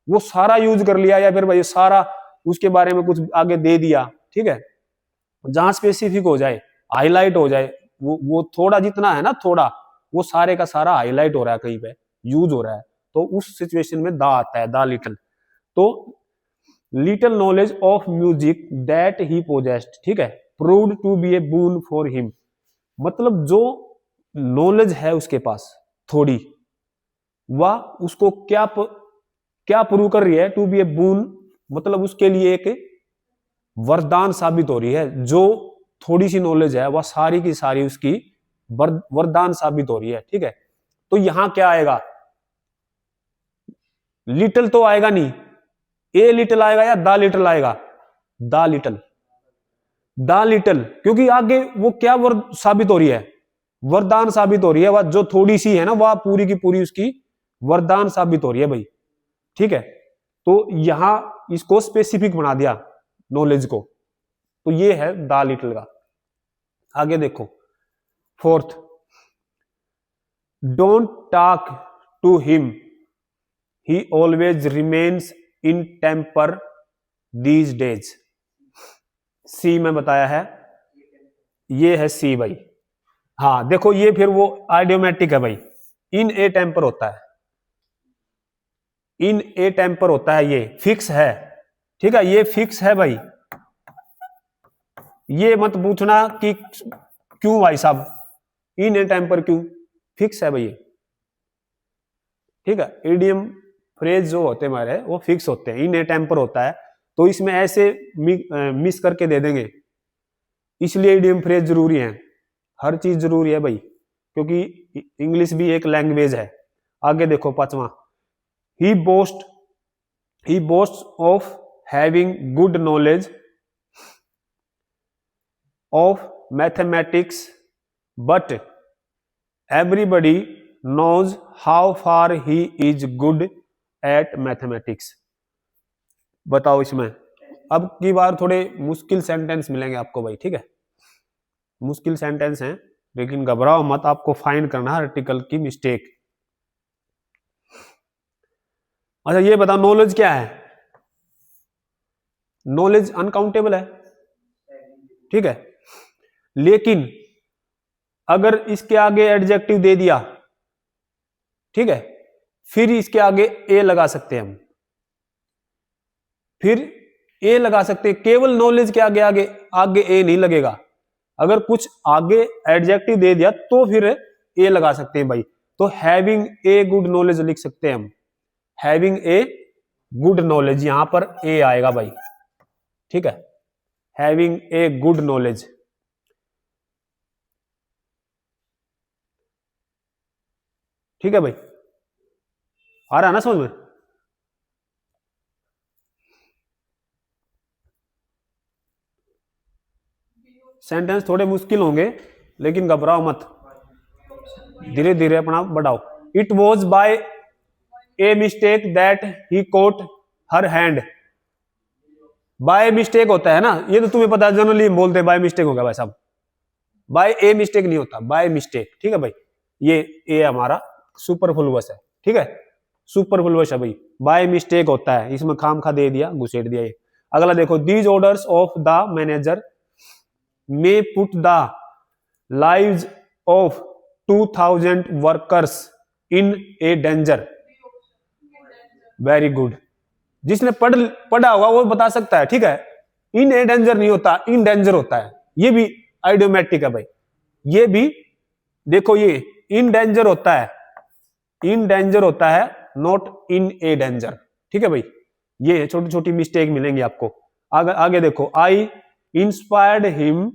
वो सारा यूज कर लिया, या फिर भाई सारा उसके बारे में कुछ आगे दे दिया, ठीक है। जहां स्पेसिफिक हो जाए, हाईलाइट हो जाए, वो थोड़ा जितना है ना, थोड़ा वो सारे का सारा हाईलाइट हो रहा है, कहीं पे यूज हो रहा है, तो उस सिचुएशन में दा आता है, दा लिटल। तो little knowledge of music that he possessed, ठीक है, proved to be a boon for him, मतलब जो नॉलेज है उसके पास थोड़ी, वह उसको क्या प्रूव कर रही है, टू बी ए बून, मतलब उसके लिए एक वरदान साबित हो रही है। जो थोड़ी सी नॉलेज है वह सारी की सारी उसकी वरदान साबित हो रही है, ठीक है। तो यहां क्या आएगा, लिटल तो आएगा नहीं, ए लिटल आएगा या दा लिटल आएगा, दा लिटल, दा लिटल, क्योंकि आगे वो क्या साबित हो रही है, वरदान साबित हो रही है, वह जो थोड़ी सी है ना वह पूरी की पूरी उसकी वरदान साबित हो रही है भाई, ठीक है। तो यहां इसको स्पेसिफिक बना दिया नॉलेज को, तो ये है दा लिटल का। आगे देखो, fourth, don't talk to him, he always remains in temper these days, C में बताया है, ये है सी भाई। हाँ देखो ये फिर वो आइडियोमेटिक है भाई, इन ए टेम्पर होता है, इन ए टेम्पर होता है, ये फिक्स है, ठीक है, ये फिक्स है भाई। ये मत पूछना कि क्यों भाई साहब इन ए टेम्पर क्यों, फिक्स है भाई, ठीक है। इडियम फ्रेज जो होते हैं हमारे वो फिक्स होते हैं, इन ए टेम्पर होता है, तो इसमें ऐसे मिस करके दे देंगे, इसलिए इडियम फ्रेज जरूरी है, हर चीज जरूरी है भाई, क्योंकि इंग्लिश भी एक लैंग्वेज है। आगे देखो पांचवा, he boast of having good knowledge of mathematics but everybody knows how far he is good at mathematics. बताओ इसमें अब की बार थोड़े मुश्किल सेंटेंस मिलेंगे आपको भाई, ठीक है, मुश्किल सेंटेंस हैं, लेकिन घबराओ मत, आपको फाइंड करना है आर्टिकल की मिस्टेक। अच्छा ये बताओ नॉलेज क्या है, नॉलेज अनकाउंटेबल है, ठीक है, लेकिन अगर इसके आगे एडजेक्टिव दे दिया, ठीक है, फिर इसके आगे ए लगा सकते हैं हम, फिर ए लगा सकते हैं, केवल नॉलेज के आगे आगे आगे ए नहीं लगेगा, अगर कुछ आगे एडजेक्टिव दे दिया तो फिर ए लगा सकते हैं भाई। तो हैविंग ए गुड नॉलेज लिख सकते हैं हम, हैविंग ए गुड नॉलेज, यहां पर ए आएगा भाई, ठीक है, हैविंग ए गुड नॉलेज, ठीक है भाई, आ रहा है ना समझ में। सेंटेंस थोड़े मुश्किल होंगे लेकिन घबराओ मत, धीरे धीरे अपना बढ़ाओ। It was by a mistake that he cut her hand, by mistake होता है ना, ये तो तुम्हें पता है, जनरली बोलते हैं बाय मिस्टेक हो गया भाई साहब, बाय ए मिस्टेक नहीं होता, बाय मिस्टेक, ठीक है भाई, ये ए हमारा सुपरफ्लुअस है, ठीक है, सुपरफ्लुअस है भाई, बाय मिस्टेक होता है, इसमें खाम खा दे दिया, घुसेड़ दिया ये। अगला देखो, these orders of the manager may put the lives of 2000 workers in A danger. Very good, जिसने पढ़ा होगा वो बता सकता है, ठीक है, इन ए डेंजर नहीं होता, इन डेंजर होता है, ये भी आइडियोमेटिक है भाई, ये भी देखो, ये इन डेंजर होता है, इन डेंजर होता है, नॉट इन ए डेंजर, ठीक है भाई, ये छोटी छोटी मिस्टेक मिलेंगी आपको। आगे आगे देखो, I inspired him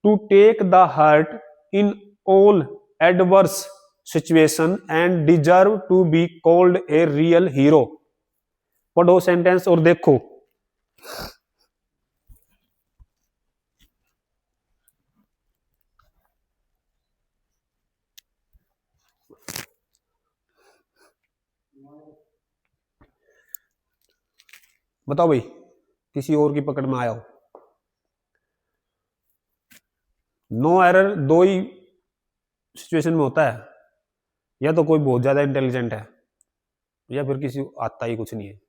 to take the heart in all adverse situation and deserve to be called a real hero. पढ़ो सेंटेंस और देखो, बताओ भाई किसी और की पकड़ में आया हो। नो एरर दो ही सिचुएशन में होता है, या तो कोई बहुत ज्यादा इंटेलिजेंट है या फिर किसी को आता ही कुछ नहीं है,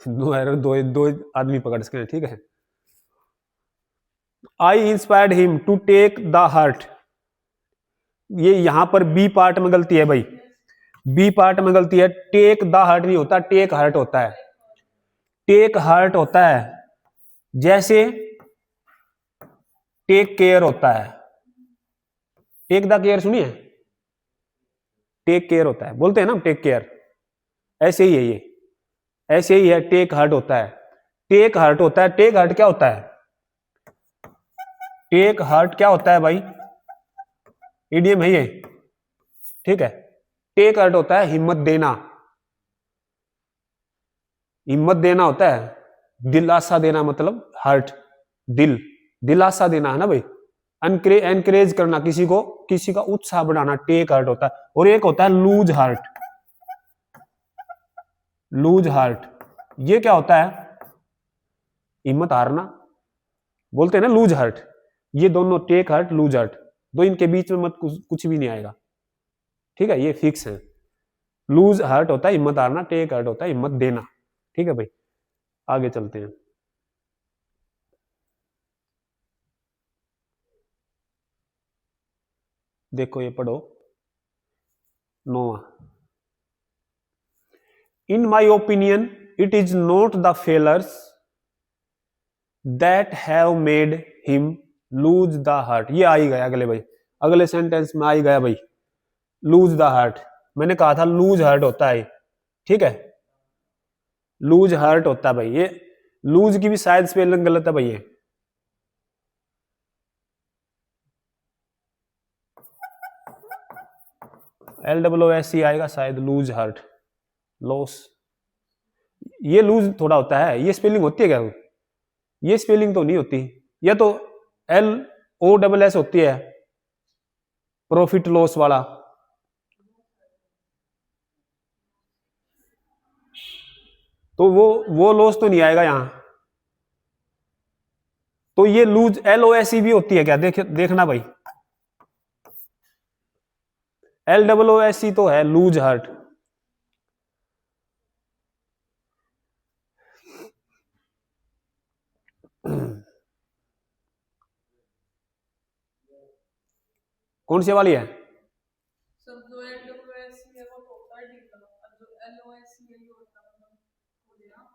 नो एरर दो आदमी पकड़ सकते हैं, ठीक है। I inspired him to take the heart, ये यहां पर बी पार्ट में गलती है भाई, बी पार्ट में गलती है, टेक द हर्ट नहीं होता, टेक हर्ट होता है, टेक हर्ट होता है, जैसे टेक केयर होता है, टेक द केयर सुनिए, टेक केयर होता है, बोलते हैं ना टेक केयर, ऐसे ही है ये, ऐसे ही है, टेक हर्ट होता है, टेक हर्ट होता है, टेक हर्ट क्या होता है, टेक हर्ट क्या होता है भाई, इडियम है ये, ठीक है, टेक हर्ट होता है हिम्मत देना, हिम्मत देना होता है, दिलासा देना मतलब हर्ट, दिल, दिलासा देना है ना भाई, एनकरेज करना किसी को, किसी का उत्साह बढ़ाना, टेक हर्ट होता है। और एक होता है लूज हार्ट, लूज हार्ट, ये क्या होता है, हिम्मत हारना, बोलते हैं ना लूज हार्ट, ये दोनों टेक हार्ट लूज हार्ट, दो इनके बीच में मत कुछ भी नहीं आएगा, ठीक है, ये फिक्स है, लूज हार्ट होता है हिम्मत हारना, टेक हार्ट होता है हिम्मत देना, ठीक है भाई। आगे चलते हैं। देखो ये पढ़ो 9वां। In my opinion it is not the failures that have made him lose the heart. ये आ ही गया अगले भाई, अगले सेंटेंस में आ ही गया भाई, लूज द हार्ट। मैंने कहा था लूज हार्ट होता है, ठीक है, लूज हार्ट होता है भाई। ये लूज की भी शायद स्पेलिंग गलत है भाई, ये LOOS आएगा शायद, लूज हार्ट, लॉस। ये लूज थोड़ा होता है, ये स्पेलिंग होती है क्या? ये स्पेलिंग तो नहीं होती, ये तो LOSS होती है, प्रॉफिट लॉस वाला। तो वो लॉस तो नहीं आएगा यहां। तो ये लूज LOSE भी होती है क्या? देखना भाई, LOOSE तो है लूज हार्ट। कौन सी वाली है?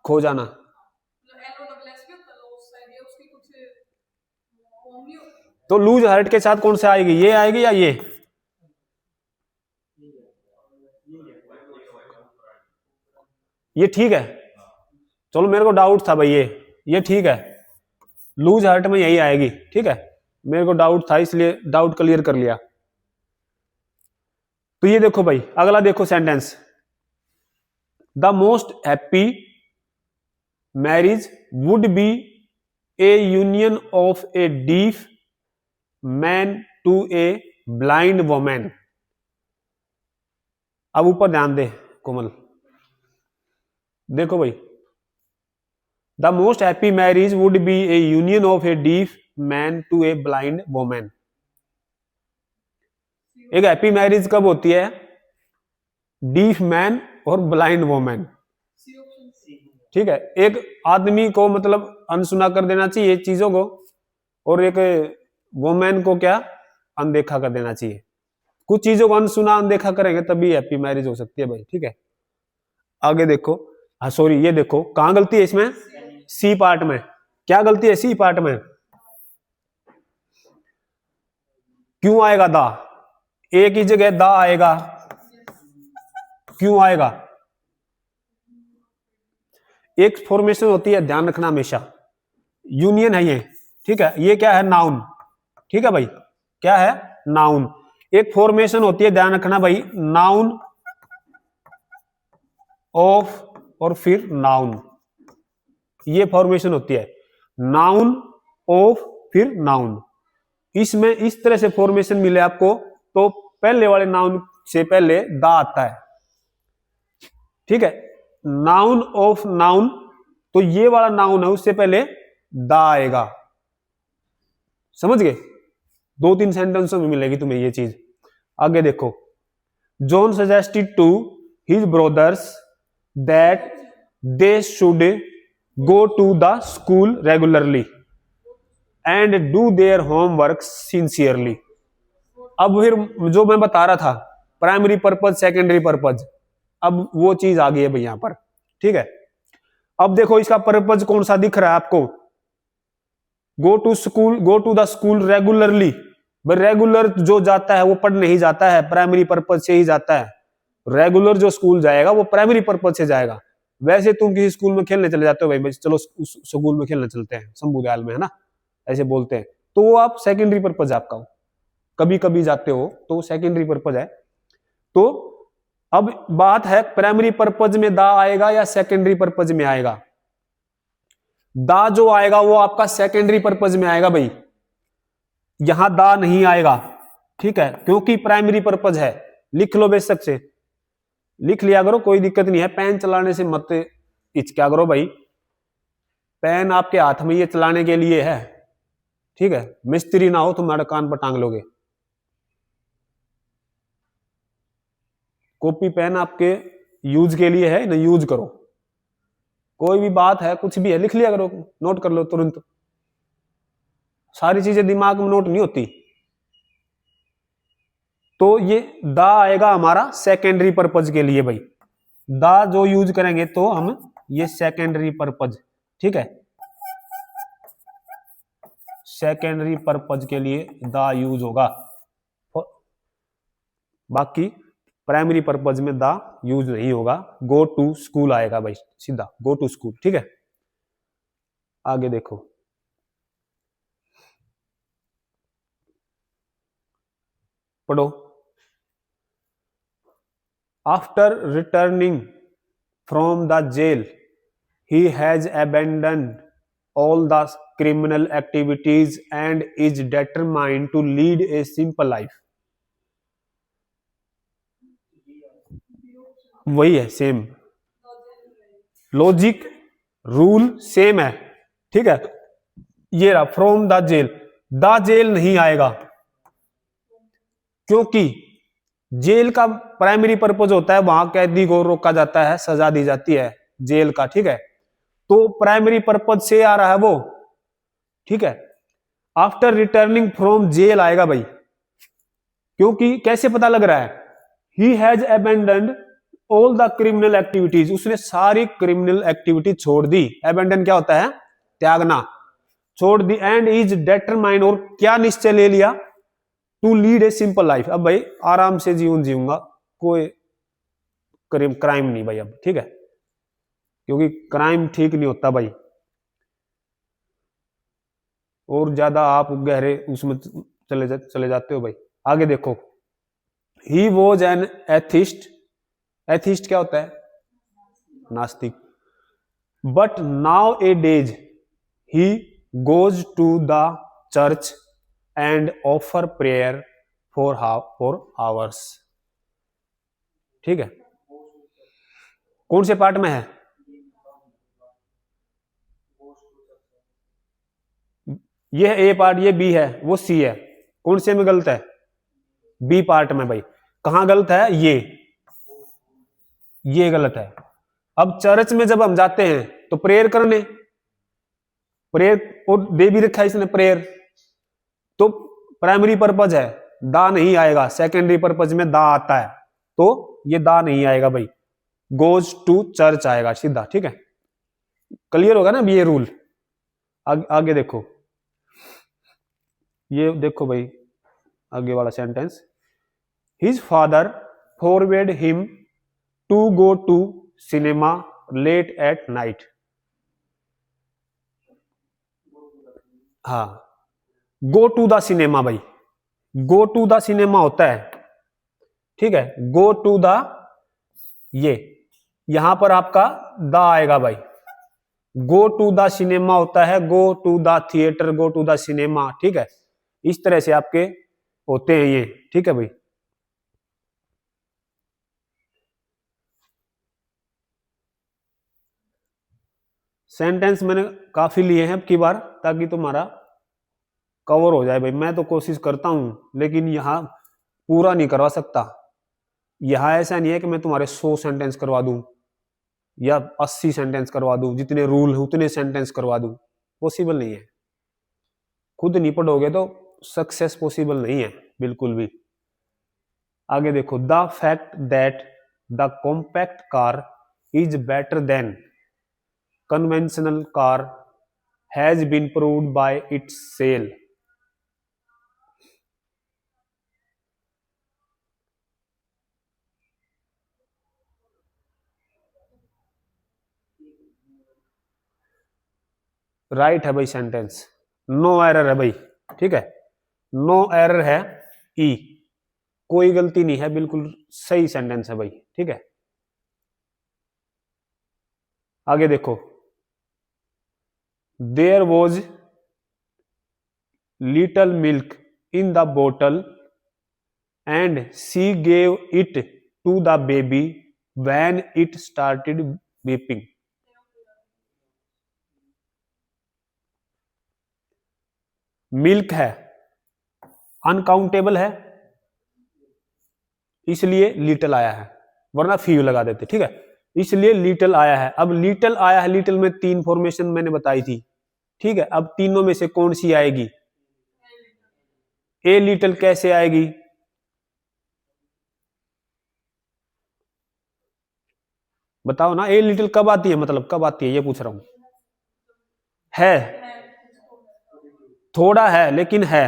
खो जाना। तो लूज हार्ट के साथ कौन सा आएगी, ये आएगी या ये? ये ठीक है, चलो मेरे को डाउट था भाई, ये ठीक है, लूज हार्ट में यही आएगी, ठीक है, मेरे को डाउट था इसलिए डाउट क्लियर कर लिया। तो ये देखो भाई, अगला देखो sentence, the most happy marriage would be a union of a deaf man to a blind woman. अब ऊपर ध्यान दे कोमल, देखो भाई, the most happy marriage would be a union of a deaf man to a blind woman. एक happy marriage कब होती है? डीफ मैन और ब्लाइंड वोमैन, ठीक है। एक आदमी को मतलब अनसुना कर देना चाहिए चीजों को, और एक वोमैन को क्या, अनदेखा कर देना चाहिए। कुछ चीजों को अनसुना अनदेखा करेंगे तभी हैप्पी मैरिज हो सकती है भाई, ठीक है। आगे देखो, हाँ सॉरी, ये देखो कहां गलती है इसमें, सी पार्ट में। क्या गलती है सी पार्ट में? क्यों आएगा दा? ए की जगह दा आएगा, क्यों आएगा? एक फॉर्मेशन होती है, ध्यान रखना हमेशा, यूनियन है ये, ठीक है। ये क्या है? नाउन, ठीक है भाई, क्या है? नाउन। एक फॉर्मेशन होती है, ध्यान रखना भाई, नाउन ऑफ और फिर नाउन, ये फॉर्मेशन होती है, नाउन ऑफ फिर नाउन। इसमें इस तरह से फॉर्मेशन मिले आपको, तो पहले वाले नाउन से पहले दा आता है, ठीक है। नाउन ऑफ नाउन, तो ये वाला नाउन है, उससे पहले दा आएगा, समझ गए? 2-3 सेंटेंसों में मिलेगी तुम्हें ये चीज। आगे देखो, John suggested to his brothers that they should go to the school regularly and do their homework sincerely. अब फिर जो मैं बता रहा था, प्राइमरी पर्पज सेकेंडरी पर्पज, अब वो चीज आ गई है भाई यहां पर, ठीक है। अब देखो इसका पर्पज कौन सा दिख रहा है आपको, go to school, go to the school regularly. Regular जो जाता है वो पढ़ने ही जाता है, प्राइमरी पर्पज से ही जाता है। रेगुलर जो स्कूल जाएगा वो प्राइमरी पर्पज से जाएगा। वैसे तुम किसी स्कूल में खेलने चले जाते हो भाई, चलो स्कूल में खेलने चलते हैं शंभूदयाल में, है ना, ऐसे बोलते हैं, तो वो आप सेकेंडरी पर्पज आपका, कभी कभी जाते हो तो वो सेकेंडरी पर्पज है। तो अब बात है प्राइमरी पर्पज में दा आएगा या सेकेंडरी पर्पज में आएगा? दा जो आएगा वो आपका सेकेंडरी पर्पज में आएगा भाई, यहां दा नहीं आएगा, ठीक है, क्योंकि प्राइमरी पर्पज है। लिख लो बेशक से, लिख लिया करो, कोई दिक्कत नहीं है। पेन चलाने से मत हिचका करो भाई, पेन आपके हाथ में ये चलाने के लिए है, ठीक है। मिस्त्री ना हो तुम्हारे कान पर टांग लोगे। कॉपी पेन आपके यूज के लिए है ना, यूज करो। कोई भी बात है, कुछ भी है, लिख लिया करो, नोट कर लो तुरंत। सारी चीजें दिमाग में नोट नहीं होती। तो ये द आएगा हमारा सेकेंडरी पर्पज के लिए भाई, द जो यूज करेंगे तो हम ये सेकेंडरी पर्पज, ठीक है, सेकेंडरी पर्पज के लिए द यूज होगा, बाकी प्राइमरी पर्पज में द यूज नहीं होगा। गो टू स्कूल आएगा भाई, सीधा गो टू स्कूल, ठीक है। आगे देखो, पढ़ो। After returning from the jail he has abandoned all the criminal activities and is determined to lead a simple life। वही है, सेम लॉजिक, रूल सेम है, ठीक है। ये रहा from the jail, the jail नहीं आएगा क्योंकि जेल का प्राइमरी पर्पज होता है वहां कैदी को रोका जाता है, सजा दी जाती है जेल का, ठीक है। तो प्राइमरी पर्पज से आ रहा है वो, ठीक है। आफ्टर रिटर्निंग फ्रॉम जेल आएगा भाई, क्योंकि कैसे पता लग रहा है, he has abandoned all the criminal activities, उसने सारी क्रिमिनल एक्टिविटी छोड़ दी। अबेंडन क्या होता है, त्यागना, छोड़ दी। एंड इज डिटरमाइंड, और क्या निश्चय ले लिया, to lead a simple life, अब भाई आराम से जीवन जीऊंगा, कोई क्राइम नहीं भाई अब, ठीक है, क्योंकि क्राइम ठीक नहीं होता भाई, और ज्यादा आप गहरे उसमें चले जाते हो भाई। आगे देखो, he was an atheist, atheist क्या होता है, नास्तिक। But nowadays he goes to the church and offer prayer for hours, ठीक है। कौन से पार्ट में है, ये ए पार्ट, ये बी है, वो सी है, कौन से में गलत है, बी पार्ट में भाई। कहां गलत है, ये गलत है। अब चर्च में जब हम जाते हैं तो प्रेयर करने, प्रेयर और दे भी रखा है इसने प्रेयर, तो प्राइमरी पर्पज है, दा नहीं आएगा। सेकेंडरी पर्पज में दा आता है, तो ये दा नहीं आएगा भाई, गोज टू चर्च आएगा सीधा, ठीक है। क्लियर होगा ना ये रूल। आगे देखो, ये देखो भाई आगे वाला sentence, his father forward him to go to cinema late at night. हाँ, गो टू द सिनेमा भाई, गो टू द सिनेमा होता है, ठीक है। गो टू द, ये यहां पर आपका द आएगा भाई, गो टू द सिनेमा होता है, go to the theatre, go to the cinema, ठीक है। इस तरह से आपके होते हैं ये, ठीक है भाई। सेंटेंस मैंने काफी लिए हैं अब की बार, ताकि तुम्हारा कवर हो जाए भाई। मैं तो कोशिश करता हूं, लेकिन यहां पूरा नहीं करवा सकता। यहां ऐसा नहीं है कि मैं तुम्हारे 100 सेंटेंस करवा दूं या 80 सेंटेंस करवा दूं, जितने रूल है उतने सेंटेंस करवा दूं, पॉसिबल नहीं है। खुद नहीं पढ़ोगे तो सक्सेस पॉसिबल नहीं है बिल्कुल भी। आगे देखो, the fact that the compact car is better than conventional car has been proved by its sale. Right है भाई सेंटेंस, नो एरर है भाई, ठीक है, नो एरर है, ई कोई गलती नहीं है, बिल्कुल सही सेंटेंस है भाई, ठीक है। आगे देखो, there was little milk in the बोतल and she gave it to the baby when it started beeping. Milk है, अनकाउंटेबल है, इसलिए लिटल आया है, वरना फ्यू लगा देते, ठीक है। इसलिए लिटल आया है। अब लिटल आया है, लिटल में 3 फॉर्मेशन मैंने बताई थी, ठीक है। अब तीनों में से कौन सी आएगी, ए लिटल कैसे आएगी, बताओ ना, ए लिटिल कब आती है, मतलब कब आती है, ये पूछ रहा हूं। है, थोड़ा है लेकिन है।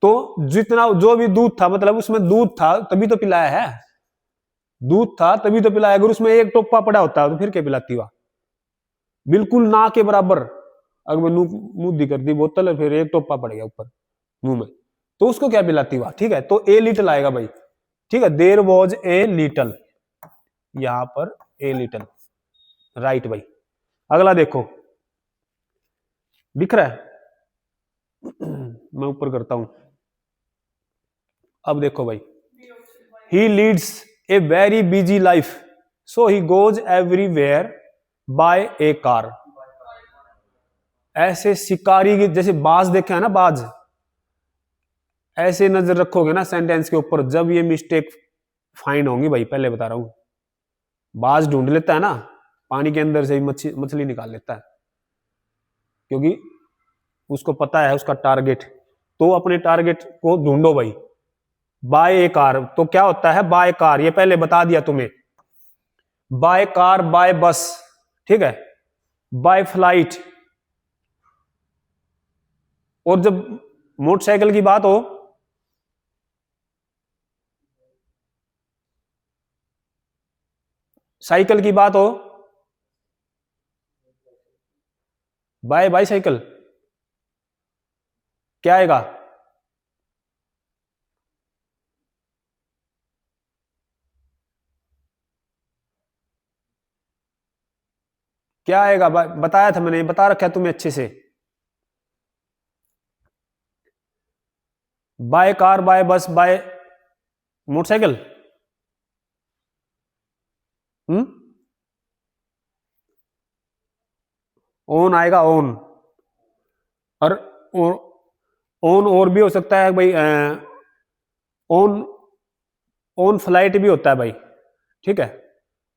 तो जितना जो भी दूध था, मतलब उसमें दूध था तभी तो पिलाया है, दूध था तभी तो पिलाया। अगर उसमें एक टोपा पड़ा होता तो फिर क्या पिलाती हुआ, बिल्कुल ना के बराबर। अगर मैं मुंह दी कर दी बोतल और फिर एक टोपा पड़ गया ऊपर मुंह में, तो उसको क्या पिलाती हुआ। ठीक है, तो ए लिटिल आएगा भाई। ठीक है, देर वॉज ए लिटल, यहां पर ए लिटल, राइट भाई। अगला देखो, दिख रहा है मैं ऊपर करता हूं। अब देखो भाई, he leads a very busy life, so he goes everywhere by a car. ऐसे शिकारी की जैसे बाज देखा है ना, बाज, ऐसे नजर रखोगे ना सेंटेंस के ऊपर, जब ये मिस्टेक फाइंड होंगी भाई, पहले बता रहा हूं। बाज ढूंढ लेता है ना, पानी के अंदर से ही मछली निकाल लेता है, क्योंकि उसको पता है उसका टारगेट। तो अपने टारगेट को ढूंढो भाई। बाय ए कार तो क्या होता है, बाय कार ये पहले बता दिया तुम्हें, बाय कार, बाय बस, ठीक है, बाय फ्लाइट। और जब मोटरसाइकिल की बात हो, साइकिल की बात हो, बाय बाईसाइकिल, क्या आएगा, क्या आएगा, बताया था मैंने, बता रखा है तुम्हें अच्छे से। बाय कार, बाय बस, बाय मोटरसाइकिल। हम्म, ओन आएगा, ओन। और ओन और भी हो सकता है भाई, ओन, ओन फ्लाइट भी होता है भाई, ठीक है,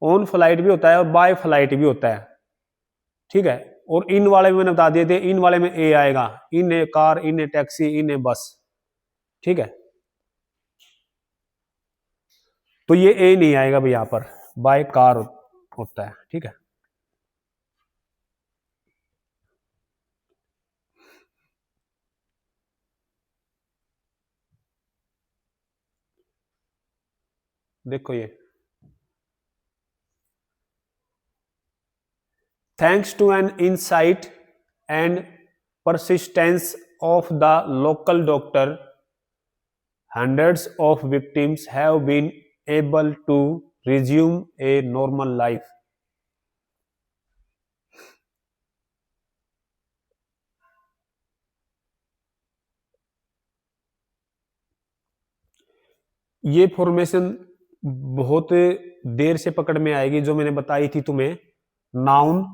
ऑन फ्लाइट भी होता है और बाय फ्लाइट भी होता है, ठीक है। और इन वाले में मैंने बता दिए थे, इन वाले में ए आएगा, इन ए कार, इन ए टैक्सी, इन ए बस, ठीक है। तो ये ए नहीं आएगा भाई, यहां पर बाय कार होता है, ठीक है। देखो ये, thanks to an insight and persistence of the local doctor, hundreds of victims have been able to resume a normal life. ये फॉर्मेशन बहुत देर से पकड़ में आएगी, जो मैंने बताई थी तुम्हें, नाउन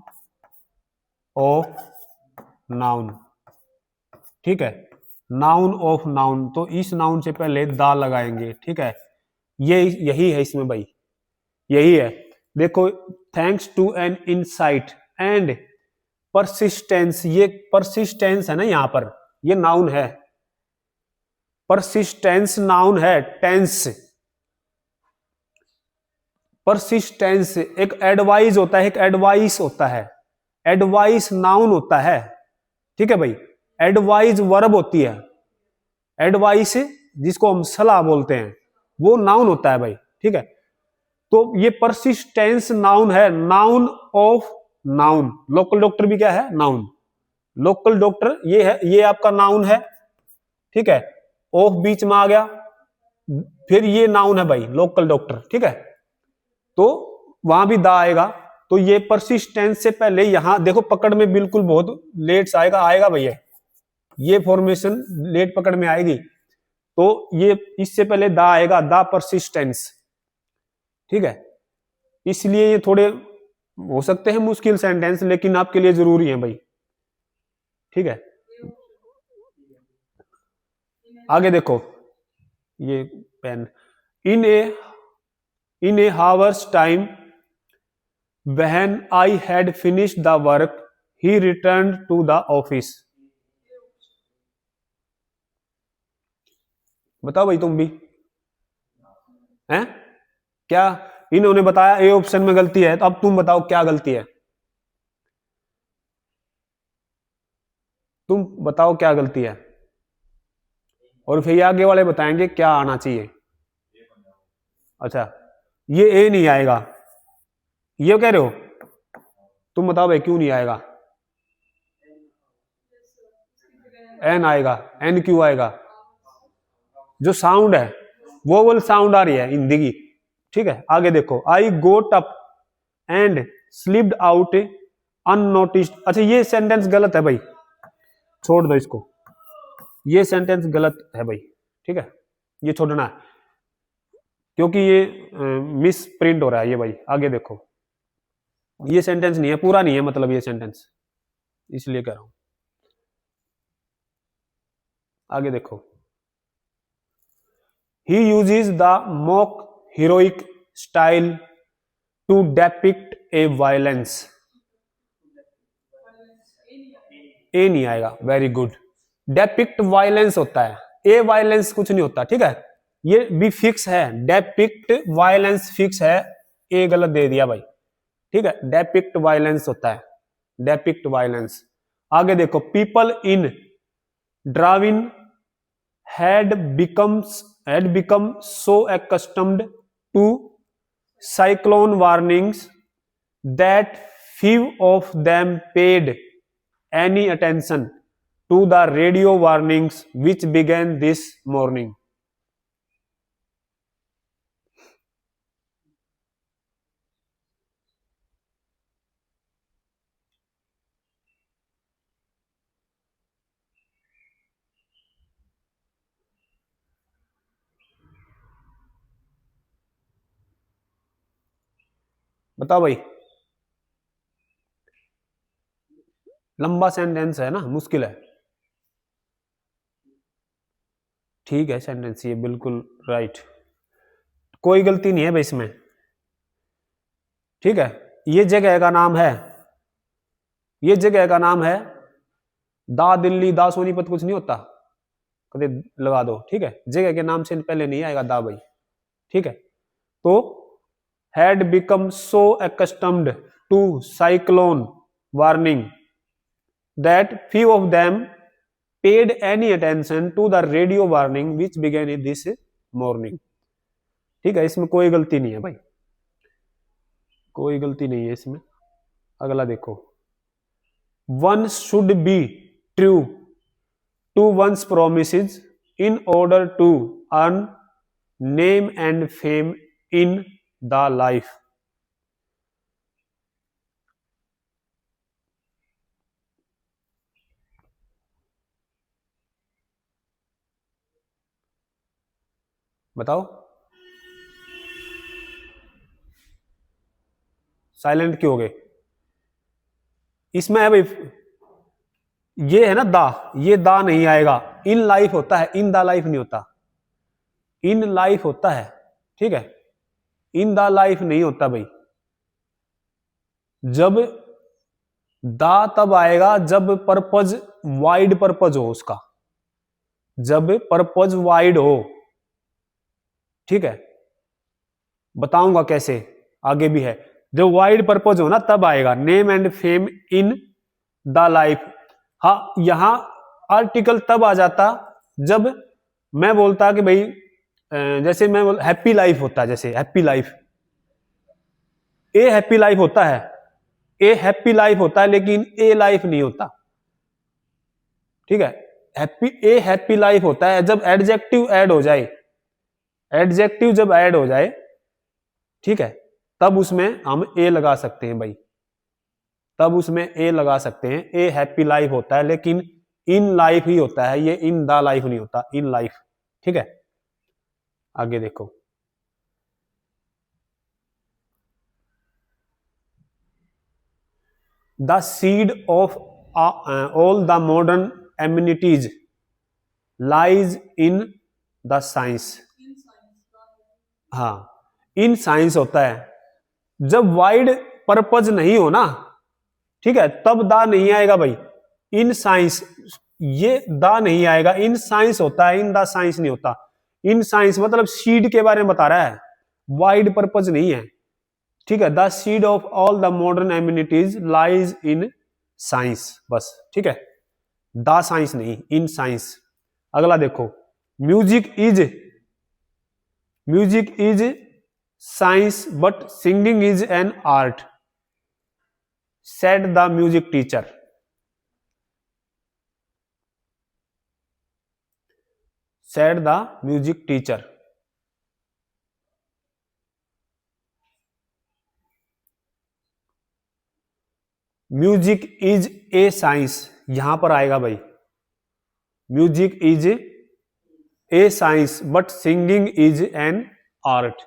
ऑफ नाउन, ठीक है, नाउन ऑफ नाउन। तो इस नाउन से पहले दा लगाएंगे, ठीक है, ये यही है इसमें भाई, यही है। देखो, thanks to an insight and persistence, ये परसिस्टेंस है ना यहां पर, ये नाउन है, परसिस्टेंस नाउन है, टेंस, परसिस्टेंस एक एडवाइस होता है, एक एडवाइस होता है, एडवाइस नाउन होता है, ठीक है भाई। एडवाइस वर्ब होती है, एडवाइस जिसको हम सलाह बोलते हैं, वो नाउन होता है भाई, ठीक है। तो ये परसिस्टेंस नाउन है, noun of noun. Local doctor भी क्या है, नाउन। लोकल डॉक्टर ये है, ये आपका नाउन है, ठीक है, ऑफ बीच में आ गया, फिर ये नाउन है भाई, लोकल डॉक्टर, ठीक है। तो वहां भी दा आएगा। तो ये परसिस्टेंस से पहले यहां देखो, पकड़ में बिल्कुल बहुत लेट आएगा, आएगा भैया, ये फॉर्मेशन लेट पकड़ में आएगी। तो ये इससे पहले दा आएगा, दा परसिस्टेंस, ठीक है। इसलिए ये थोड़े हो सकते हैं मुश्किल सेंटेंस, लेकिन आपके लिए जरूरी है भाई, ठीक है। आगे देखो, ये pen, in a hours time when I had finished the work, he returned to the office. बताओ भाई तुम भी हैं क्या, इन्होंने बताया ए ऑप्शन में गलती है, तो अब तुम बताओ क्या गलती है, तुम बताओ क्या गलती है, और फिर आगे वाले बताएंगे क्या आना चाहिए। अच्छा, ये ए नहीं आएगा, ये कह रहे हो, तुम बताओ भाई क्यों नहीं आएगा। एन आएगा, एन क्यों आएगा, जो साउंड है वो वाली साउंड आ रही है हिंदी की, ठीक है। आगे देखो, I got up and slipped out unnoticed. अच्छा ये सेंटेंस गलत है भाई, छोड़ दो इसको, ये सेंटेंस गलत है भाई, ठीक है, ये छोड़ना है क्योंकि ये मिस प्रिंट हो रहा है ये भाई। आगे देखो, ये सेंटेंस नहीं है, पूरा नहीं है मतलब ये सेंटेंस, इसलिए कह रहा हूं। आगे देखो, he uses the mock heroic style to depict a violence। ए नहीं आएगा, वेरी गुड। डेपिक्ट वायलेंस होता है, ए वायलेंस कुछ नहीं होता, ठीक है, ये भी फिक्स है, डेपिक्ट वायलेंस फिक्स है, ए गलत दे दिया भाई, ठीक है, डेपिक्ट वायलेंस होता है, डेपिक्ट वायलेंस। आगे देखो, people in Darwin had become so accustomed to cyclone warnings that few of them paid any attention to the radio warnings which began this morning। बताओ भाई, लंबा सेंटेंस है ना, मुश्किल है, ठीक है सेंटेंस ये बिल्कुल राइट, कोई गलती नहीं है भाई इसमें, ठीक है। ये जगह का नाम है, ये जगह का नाम है दा दिल्ली, दा सोनीपत कुछ नहीं होता, कदे लगा दो, ठीक है, जगह के नाम से पहले नहीं आएगा दा भाई, ठीक है। तो had become so accustomed to cyclone warning that few of them paid any attention to the radio warning which began this morning। ठीक है, इसमें कोई गलती नहीं है भाई, कोई गलती नहीं है इसमें। अगला देखो, one should be true to one's promises in order to earn name and fame in the life। बताओ, साइलेंट क्यों हो गए, इसमें है भाई, ये है ना दा, ये दा नहीं आएगा, इन लाइफ होता है, इन द लाइफ नहीं होता, इन लाइफ होता है, ठीक है, इन द लाइफ नहीं होता भाई। जब दा तब आएगा जब पर्पज वाइड पर्पज हो उसका, जब पर्पज वाइड हो, ठीक है, बताऊंगा कैसे, आगे भी है, जब वाइड पर्पज हो ना तब आएगा name and fame in the life. हाँ, यहां आर्टिकल तब आ जाता जब मैं बोलता कि भाई जैसे मैं हैप्पी लाइफ होता है, जैसे हैप्पी लाइफ, ए हैप्पी लाइफ होता है, ए हैप्पी लाइफ होता है लेकिन ए लाइफ नहीं होता, ठीक है, हैप्पी ए हैप्पी लाइफ होता है जब एडजेक्टिव ऐड हो जाए, एडजेक्टिव जब ऐड हो जाए, ठीक है, तब उसमें हम ए लगा सकते हैं भाई, तब उसमें ए लगा सकते हैं। ए हैप्पी लाइफ होता है लेकिन इन लाइफ ही होता है, ये इन द लाइफ नहीं होता, इन लाइफ, ठीक है। आगे देखो, the seed of all the modern amenities lies in the science. हाँ, इन साइंस होता है, जब वाइड पर्पज नहीं हो ना, ठीक है, तब दा नहीं आएगा भाई, इन साइंस, ये दा नहीं आएगा, इन साइंस होता है, इन द साइंस नहीं होता। इन साइंस मतलब सीड के बारे में बता रहा है, वाइड पर्पज नहीं है, ठीक है, the seed of all the modern amenities lies in science, बस ठीक है, द साइंस नहीं, इन साइंस। अगला देखो, music is science but singing is an art, said the music teacher. Said the music teacher. Music is a science, यहां पर आएगा भाई, music is a science but singing is an art,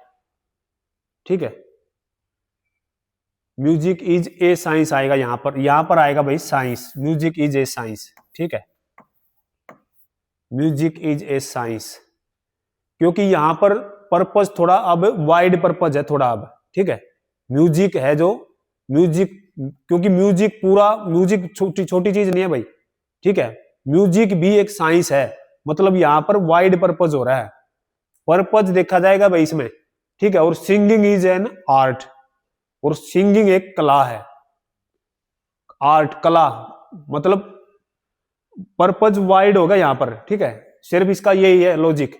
ठीक है, music is a science आएगा यहां पर आएगा भाई science, music is a science, ठीक है, म्यूजिक इज ए साइंस, क्योंकि यहां पर पर्पज थोड़ा अब वाइड पर्पज है थोड़ा अब, ठीक है, म्यूजिक है जो म्यूजिक, क्योंकि म्यूजिक पूरा म्यूजिक छोटी छोटी चीज नहीं है भाई, ठीक है, म्यूजिक भी एक साइंस है, मतलब यहां पर वाइड पर्पज हो रहा है, पर्पज देखा जाएगा भाई इसमें, ठीक है, और सिंगिंग इज एन आर्ट, और सिंगिंग एक कला है, आर्ट कला, मतलब पर्पज वाइड होगा यहां पर, ठीक है, सिर्फ इसका यही है लॉजिक,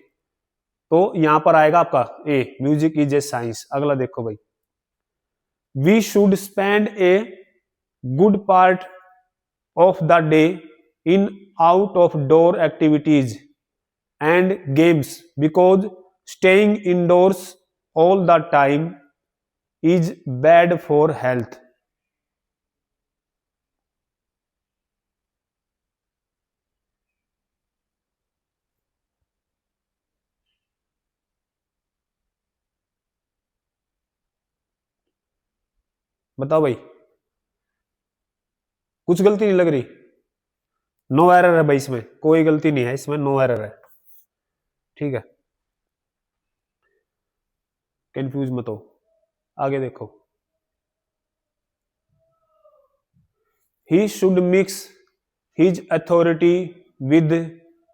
तो यहां पर आएगा आपका a, music is a science. अगला देखो भाई, we should spend a good part of the day in out of door activities and games because staying indoors all the time is bad for health. बताओ भाई, कुछ गलती नहीं लग रही? नो एरर है भाई, इसमें कोई गलती नहीं है, इसमें नो एरर है, ठीक है, कंफ्यूज मत हो। आगे देखो, he should mix his authority with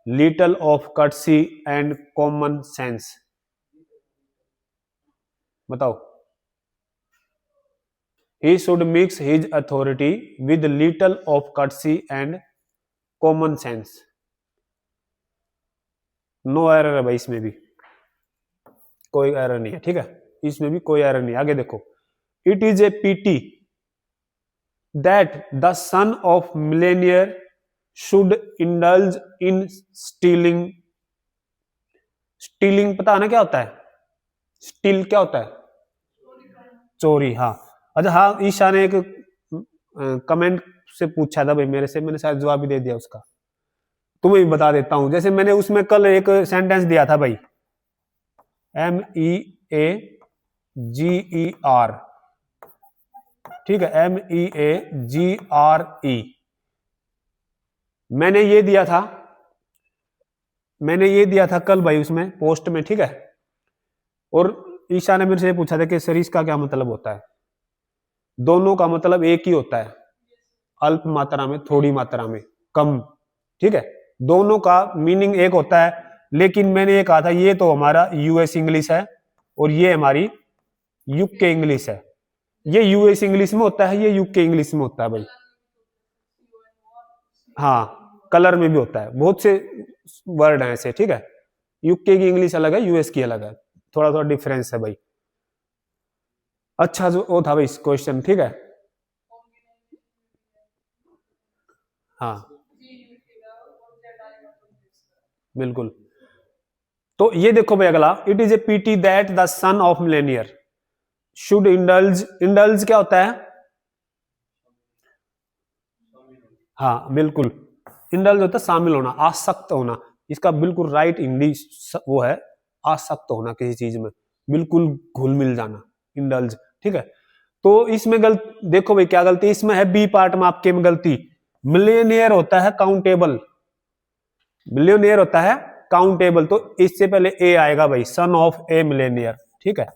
little of courtesy and common sense. बताओ, he should mix his authority with little of courtesy and common sense। No error है भाई, इसमें भी कोई एरर नहीं है, ठीक है, इसमें भी कोई एरर नहीं है। आगे देखो, it is a PT that the son of Millionaire should indulge in stealing. Stealing पता है ना क्या होता है? स्टील क्या होता है? चोरी, हाँ। अच्छा हाँ, ईशा ने एक कमेंट से पूछा था भाई मेरे से, मैंने शायद जवाब भी दे दिया उसका, तुम्हें भी बता देता हूं। जैसे मैंने उसमें कल एक सेंटेंस दिया था भाई, MEAGER, ठीक है, MEAGRE, मैंने ये दिया था कल भाई उसमें पोस्ट में, ठीक है, और ईशा ने मेरे से पूछा था कि सर इसका क्या मतलब होता है? दोनों का मतलब एक ही होता है, अल्प मात्रा में, थोड़ी मात्रा में, कम, ठीक है, दोनों का मीनिंग एक होता है। लेकिन मैंने ये कहा था ये तो हमारा यूएस इंग्लिश है और ये हमारी यूके इंग्लिश है, ये यूएस इंग्लिश में होता है, ये यूके इंग्लिश में होता है भाई, हाँ, कलर में भी होता है, बहुत से वर्ड हैं ऐसे, ठीक है, यूके की इंग्लिश अलग है, यूएस की अलग है, थोड़ा थोड़ा डिफरेंस है भाई। अच्छा जो वो था भाई क्वेश्चन, ठीक है, हाँ बिल्कुल। तो ये देखो भाई अगला, it is a PT that the son of Millionaire should indulge. Indulge क्या होता है? हाँ बिल्कुल, इंडल्ज होता है शामिल होना, आसक्त होना, इसका बिल्कुल राइट इंग्लिश वो है, आसक्त होना किसी चीज में, बिल्कुल घुल मिल जाना, इंडल्ज, ठीक है। तो इसमें देखो भाई क्या गलती इसमें है, बी पार्ट में आपके में गलती, मिलियनियर होता है काउंटेबल, मिलियनियर होता है काउंटेबल, तो इससे पहले ए आएगा भाई, सन ऑफ ए मिलेनियर, ठीक है,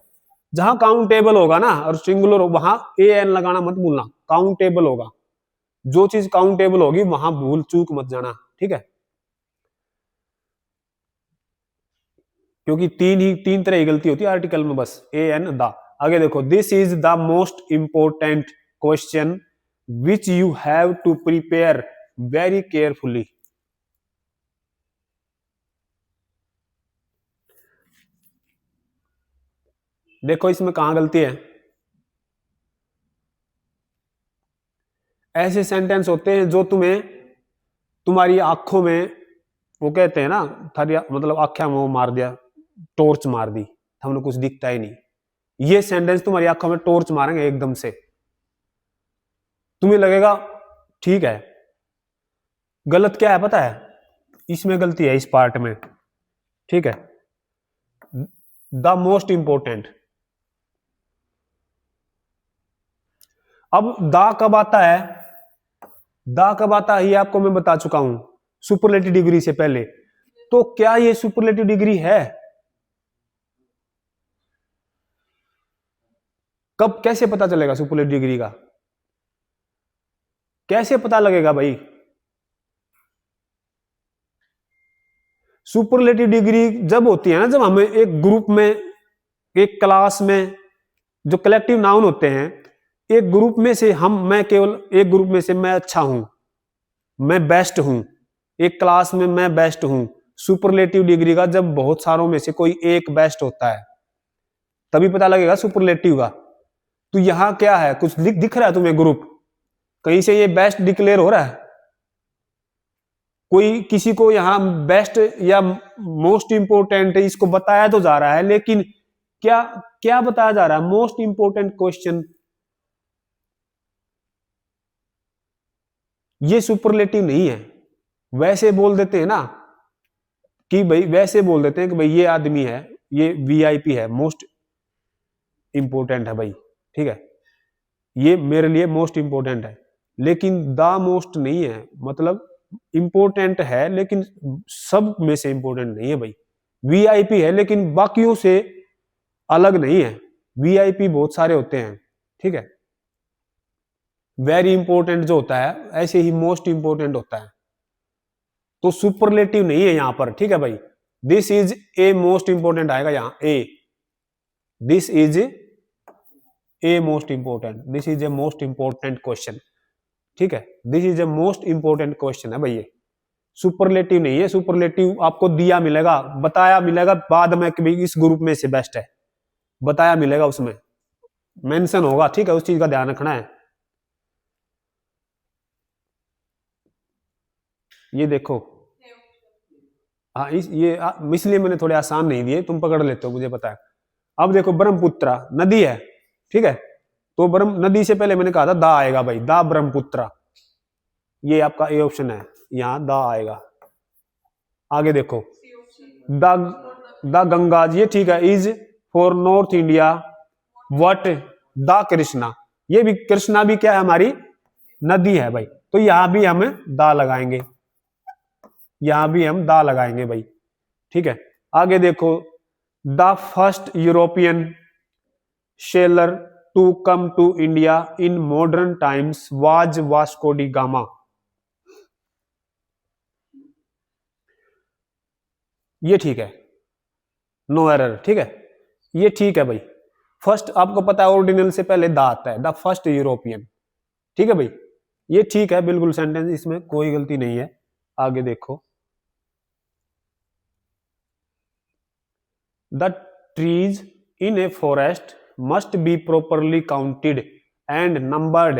जहां काउंटेबल होगा ना और सिंगुलर वहां ए एन लगाना मत भूलना, काउंटेबल होगा, जो चीज काउंटेबल होगी वहां भूल चूक मत जाना, ठीक है, क्योंकि तीन तरह की गलती होती है आर्टिकल में, बस ए एन द। आगे देखो, this is the most important question which you have to prepare very carefully. देखो इसमें कहां गलती है। ऐसे सेंटेंस होते हैं जो तुम्हें तुम्हारी आंखों में, वो कहते हैं ना, थारी मतलब आंखें में वो मार दिया, टॉर्च मार दी, हमने कुछ दिखता ही नहीं। ये सेंटेंस तुम्हारी आंखों में टॉर्च मारेंगे एकदम से, तुम्हें लगेगा ठीक है। गलत क्या है पता है, इसमें गलती है इस पार्ट में, ठीक है। द मोस्ट इंपोर्टेंट, अब दा कब आता है, दा कब आता है ये आपको मैं बता चुका हूं सुपरलेटिव डिग्री से पहले। तो क्या ये सुपरलेटिव डिग्री है, कब कैसे पता चलेगा सुपरलेटिव डिग्री का, कैसे पता लगेगा भाई। सुपरलेटिव डिग्री जब होती है ना, जब हमें एक ग्रुप में, एक क्लास में, जो कलेक्टिव नाउन होते हैं, एक ग्रुप में से मैं केवल एक ग्रुप में से मैं अच्छा हूं, मैं बेस्ट हूं, एक क्लास में मैं बेस्ट हूं। सुपरलेटिव डिग्री का जब बहुत सारों में से कोई एक बेस्ट होता है तभी पता लगेगा सुपरलेटिव का। तो यहां क्या है, कुछ दिख रहा है तुम्हें ग्रुप, कहीं से ये बेस्ट डिक्लेयर हो रहा है, कोई किसी को यहां बेस्ट या मोस्ट इंपोर्टेंट इसको बताया तो जा रहा है, लेकिन क्या क्या बताया जा रहा है, मोस्ट इंपोर्टेंट क्वेश्चन। ये सुपरलेटिव नहीं है। वैसे बोल देते हैं ना कि भाई, वैसे बोल देते हैं कि भाई ये आदमी है, ये वीआईपी है, मोस्ट इंपोर्टेंट है भाई, ठीक है, ये मेरे लिए मोस्ट इंपोर्टेंट है, लेकिन द मोस्ट नहीं है, मतलब इंपोर्टेंट है लेकिन सब में से इंपोर्टेंट नहीं है भाई। वीआईपी है लेकिन बाकियों से अलग नहीं है, वीआईपी बहुत सारे होते हैं, ठीक है। वेरी इंपोर्टेंट जो होता है, ऐसे ही मोस्ट इंपोर्टेंट होता है, तो सुपरलेटिव नहीं है यहां पर, ठीक है भाई। This is a most important आएगा यहां, ए, this is a most important, this is a most important question, ठीक है, this is a most important question है भाई। ये सुपरलेटिव नहीं है। सुपरलेटिव आपको दिया मिलेगा, बताया मिलेगा बाद में कि इस ग्रुप में से बेस्ट है, बताया मिलेगा, उसमें मेंशन होगा, ठीक है, उस चीज का ध्यान रखना है। ये देखो, हाँ ये इसलिए मैंने थोड़े आसान नहीं दिए, तुम पकड़ लेते हो, मुझे पता है। अब देखो, ब्रह्मपुत्रा नदी है, ठीक है, तो ब्रह्म नदी से पहले मैंने कहा था दा आएगा भाई, दा ब्रह्मपुत्रा, ये आपका ए ऑप्शन है, यहां दा आएगा। आगे देखो, द गंगा, ये ठीक है, is for north India what, the Krishna, ये भी कृष्णा भी क्या है, हमारी नदी है भाई, तो यहां भी हम दा लगाएंगे, यहां भी हम दा लगाएंगे भाई, ठीक है। आगे देखो, the first European sailor to come to India in modern times was Vasco da Gama, ये ठीक है, नो एरर, ठीक है, ये ठीक है भाई। फर्स्ट आपको पता है ऑर्डिनल से पहले दा आता है, द फर्स्ट यूरोपियन, ठीक है भाई, ये ठीक है बिल्कुल, सेंटेंस इसमें कोई गलती नहीं है। आगे देखो, the trees in a forest must be properly counted and numbered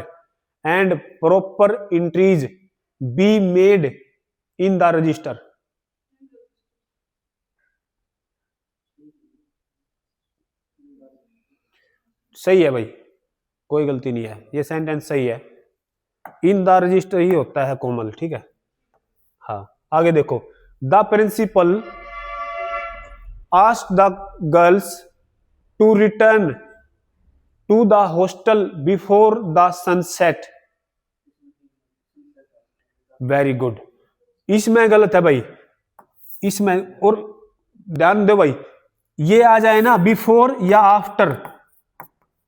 and proper entries be made in the register, सही है भाई, कोई गलती नहीं है, ये सेंटेंस सही है, इन द रजिस्टर ही होता है कोमल, ठीक है। हाँ, आगे देखो, the principal asked the girls to return to the hostel before the sunset, very good, इसमें गलत है भाई, इसमें, और ध्यान दो भाई, ये आ जाए ना बिफोर या आफ्टर,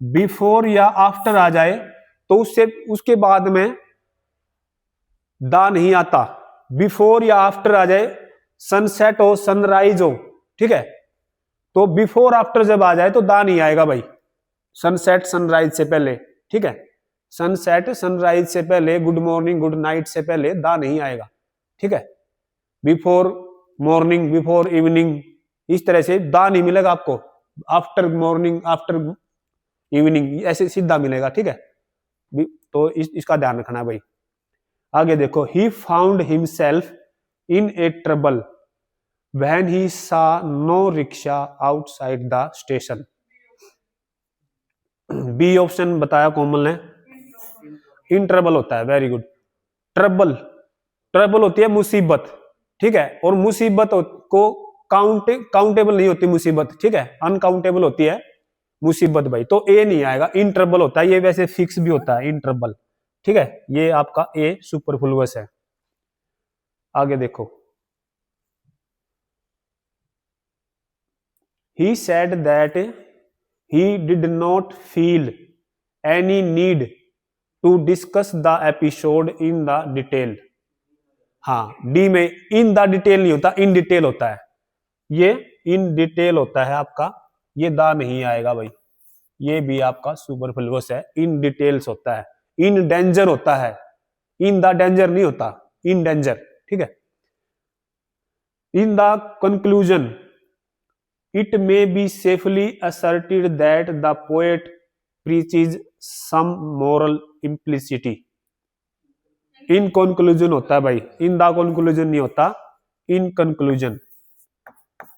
बिफोर या आफ्टर आ जाए तो उससे उसके बाद में दा नहीं आता, बिफोर या आफ्टर आ जाए, सनसेट हो सनराइज हो, ठीक है, तो बिफोर आफ्टर जब आ जाए तो दा नहीं आएगा भाई, सनसेट सनराइज से पहले, ठीक है, सनसेट सनराइज से पहले, गुड मॉर्निंग गुड नाइट से पहले दा नहीं आएगा, ठीक है। बिफोर मॉर्निंग बिफोर इवनिंग, इस तरह से दा नहीं मिलेगा आपको। आफ्टर मॉर्निंग आफ्टर इवनिंग ऐसे सीधा मिलेगा, ठीक है। तो इसका ध्यान रखना है भाई। आगे देखो, he found himself in a trouble when he saw no rickshaw outside the station. B option बताया कोमल ने, इन ट्रबल होता है, वेरी गुड। ट्रबल, ट्रबल होती है मुसीबत, ठीक है, और मुसीबत को काउंटेबल नहीं होती मुसीबत, ठीक है, अनकाउंटेबल होती है मुसीबत भाई। तो ए नहीं आएगा, इन ट्रबल होता है, ये वैसे फिक्स भी होता है इन ट्रबल, ठीक है, ये आपका ए सुपरफ्लुअस है। आगे देखो, he said that he did not feel any need to discuss the episode in the detail। हाँ, डी में इन द डिटेल नहीं होता, इन डिटेल होता है, ये इन डिटेल होता है आपका, ये दा नहीं आएगा भाई, ये भी आपका सुपरफ्लुअस है, इन डिटेल्स होता है, इन डेंजर होता है, इन द डेंजर नहीं होता, इन डेंजर, ठीक है। In the conclusion it may be safely asserted that the poet preaches some moral implicity। in conclusion होता है भाई, in the conclusion नहीं होता, in conclusion,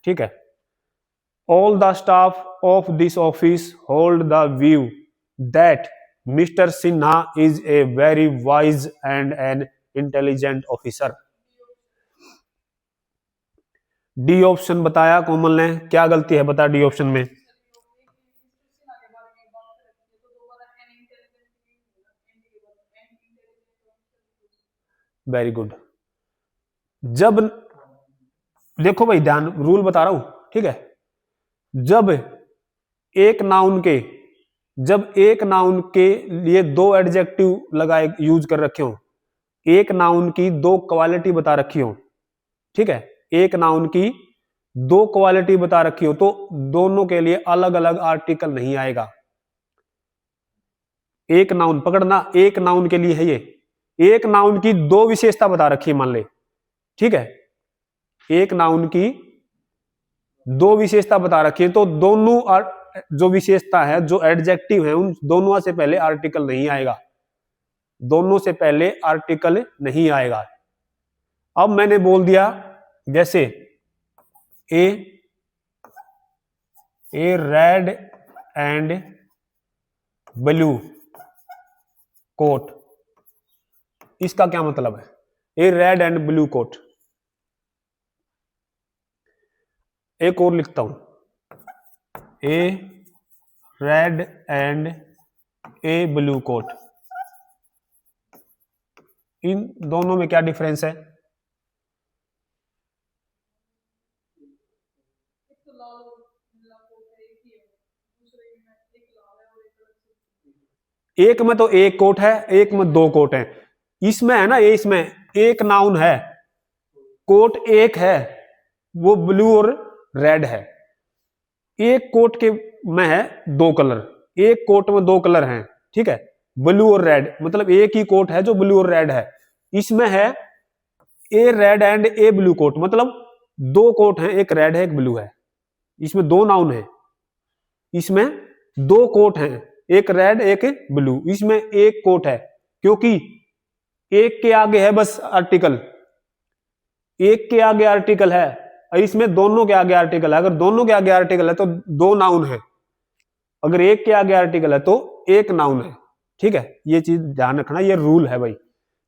ठीक है। all the staff of this office hold the view that Mr. Sinha is a very wise and an intelligent officer। D option बताया कोमल ने, क्या गलती है बता डी ऑप्शन में। Very good. जब देखो भाई, ध्यान, रूल बता रहा हूं, ठीक है, जब एक नाउन के लिए दो एडजेक्टिव लगाए यूज कर रखे हो, एक नाउन की दो क्वालिटी बता रखी हो, ठीक है, एक नाउन की दो क्वालिटी बता रखी हो, तो दोनों के लिए अलग अलग आर्टिकल नहीं आएगा। एक नाउन पकड़ना, एक नाउन के लिए है ये, एक नाउन की दो विशेषता बता रखी है मान ले, ठीक है, एक नाउन की दो विशेषता बता रखी है, तो दोनों जो विशेषता है, जो एडजेक्टिव है, उन दोनों से पहले आर्टिकल नहीं आएगा, दोनों से पहले आर्टिकल नहीं आएगा। अब मैंने बोल दिया जैसे a red and blue coat, इसका क्या मतलब है, a red and blue coat. एक और लिखता हूं, a red and a blue coat, इन दोनों में क्या डिफरेंस है। एक में तो एक कोट है, एक में दो कोट है, इसमें है ना, ये इसमें एक नाउन है, कोट एक है, वो ब्लू और रेड है। एक कोट के में है दो कलर, एक कोट में दो कलर हैं, ठीक है, ब्लू और रेड, मतलब एक ही कोट है जो ब्लू और रेड है। इसमें है a red and a blue coat, मतलब दो कोट हैं, एक रेड है एक ब्लू है, इसमें दो नाउन है, इसमें दो कोट हैं, एक रेड एक ब्लू, इसमें एक कोट है, क्योंकि एक के आगे है बस आर्टिकल, एक के आगे आर्टिकल है, और इसमें दोनों के आगे आर्टिकल है। अगर दोनों के आगे आर्टिकल है तो दो नाउन है, अगर एक के आगे आर्टिकल है तो एक नाउन है, ठीक है, ये चीज ध्यान रखना, ये रूल है भाई।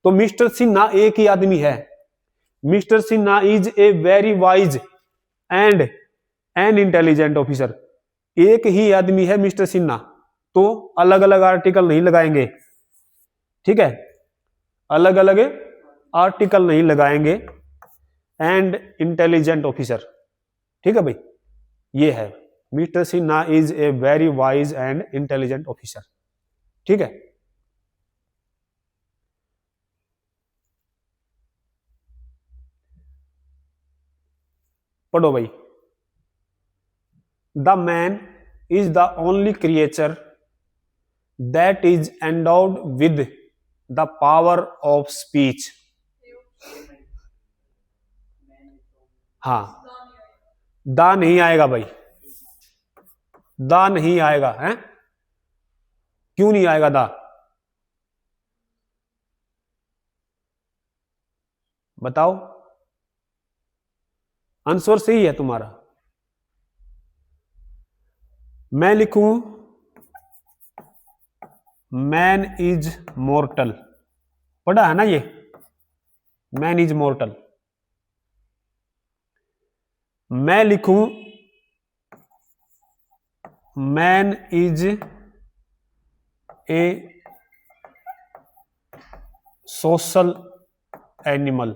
तो मिस्टर सिन्हा एक ही आदमी है, Mister Sinha is a very wise and an intelligent officer, एक ही आदमी है मिस्टर सिन्हा, तो अलग अलग आर्टिकल नहीं लगाएंगे, ठीक है, अलग अलग आर्टिकल नहीं लगाएंगे, एंड इंटेलिजेंट ऑफिसर, ठीक है भाई, ये है Mister Sinha is a very wise and intelligent officer, ठीक है। पढ़ो भाई, the man is the only creature that is endowed with the power of speech. हाँ, दा नहीं आएगा भाई, दा नहीं आएगा है। क्यों नहीं आएगा दा? बताओ, आंसर सही है तुम्हारा। मैं लिखूं मैन इज मॉर्टल, पढ़ा है ना ये, मैन इज मॉर्टल। मैं लिखूं man is a social animal,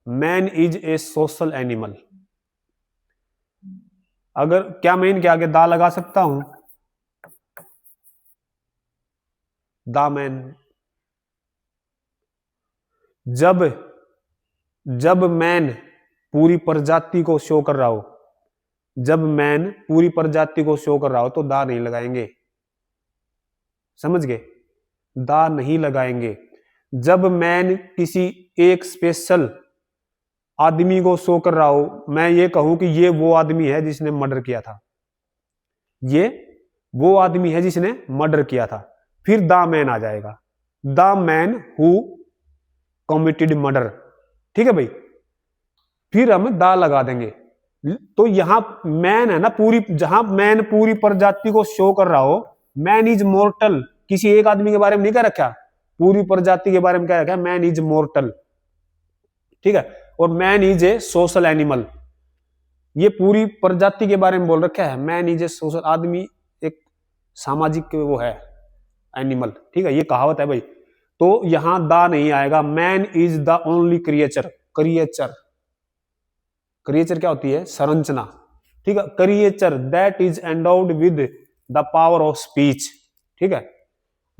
man is a social animal. अगर क्या मैं इनके आगे दा लगा सकता हूं? दा मैन। जब मैन पूरी प्रजाति को शो कर रहा हो, जब मैन पूरी प्रजाति को शो कर रहा हो तो दा नहीं लगाएंगे, समझ गए? दा नहीं लगाएंगे। जब मैन किसी एक स्पेशल आदमी को शो कर रहा हो, मैं ये कहूं कि ये वो आदमी है जिसने मर्डर किया था, ये वो आदमी है जिसने मर्डर किया था, फिर द मैन आ जाएगा, the man who committed murder. ठीक है भाई, फिर हम दा लगा देंगे। तो यहां मैन है ना, पूरी, जहां मैन पूरी प्रजाति को शो कर रहा हो, मैन इज मॉर्टल, किसी एक आदमी के बारे में नहीं कह रखा, पूरी प्रजाति के बारे में कह रखा, मैन इज मॉर्टल। ठीक है, और man is a social animal, ये पूरी प्रजाति के बारे में बोल रखा है। मैन इज ए सोशल, आदमी एक सामाजिक वो है, एनिमल। ठीक है, ये कहावत है भाई। तो यहां दा नहीं आएगा, man is the only creature. Creature, creature क्या होती है? संरचना। ठीक है, creature that is endowed with the power of speech. ठीक है,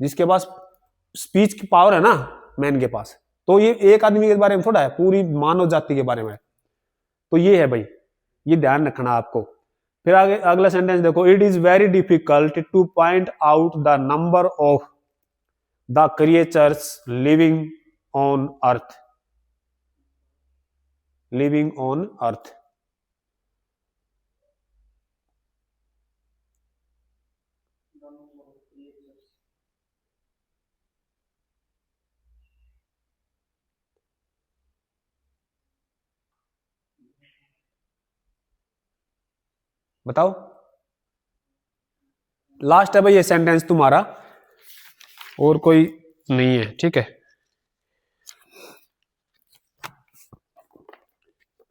जिसके पास स्पीच की पावर है ना मैन के पास, तो ये एक आदमी के बारे में थोड़ा है, पूरी मानव जाति के बारे में है। तो ये है भाई, ये ध्यान रखना आपको। फिर आगे अगला सेंटेंस देखो, it is very difficult two point out the number of the creatures living on earth, living on earth. बताओ, लास्ट है भाई ये सेंटेंस तुम्हारा, और कोई नहीं है। ठीक है,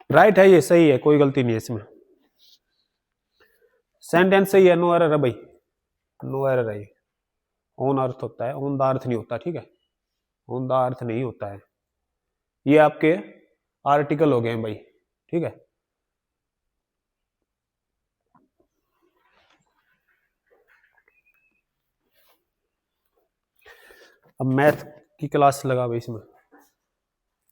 राइट है, ये सही है, कोई गलती नहीं है इसमें, सेंटेंस सही है, नो एरर है भाई, नो एरर है। ऑन अर्थ होता है, ऑन द अर्थ नहीं होता। ठीक है, ऑन द अर्थ नहीं होता है, ये आपके आर्टिकल हो गए भाई। ठीक है, अब मैथ की क्लास लगा भाई इसमें।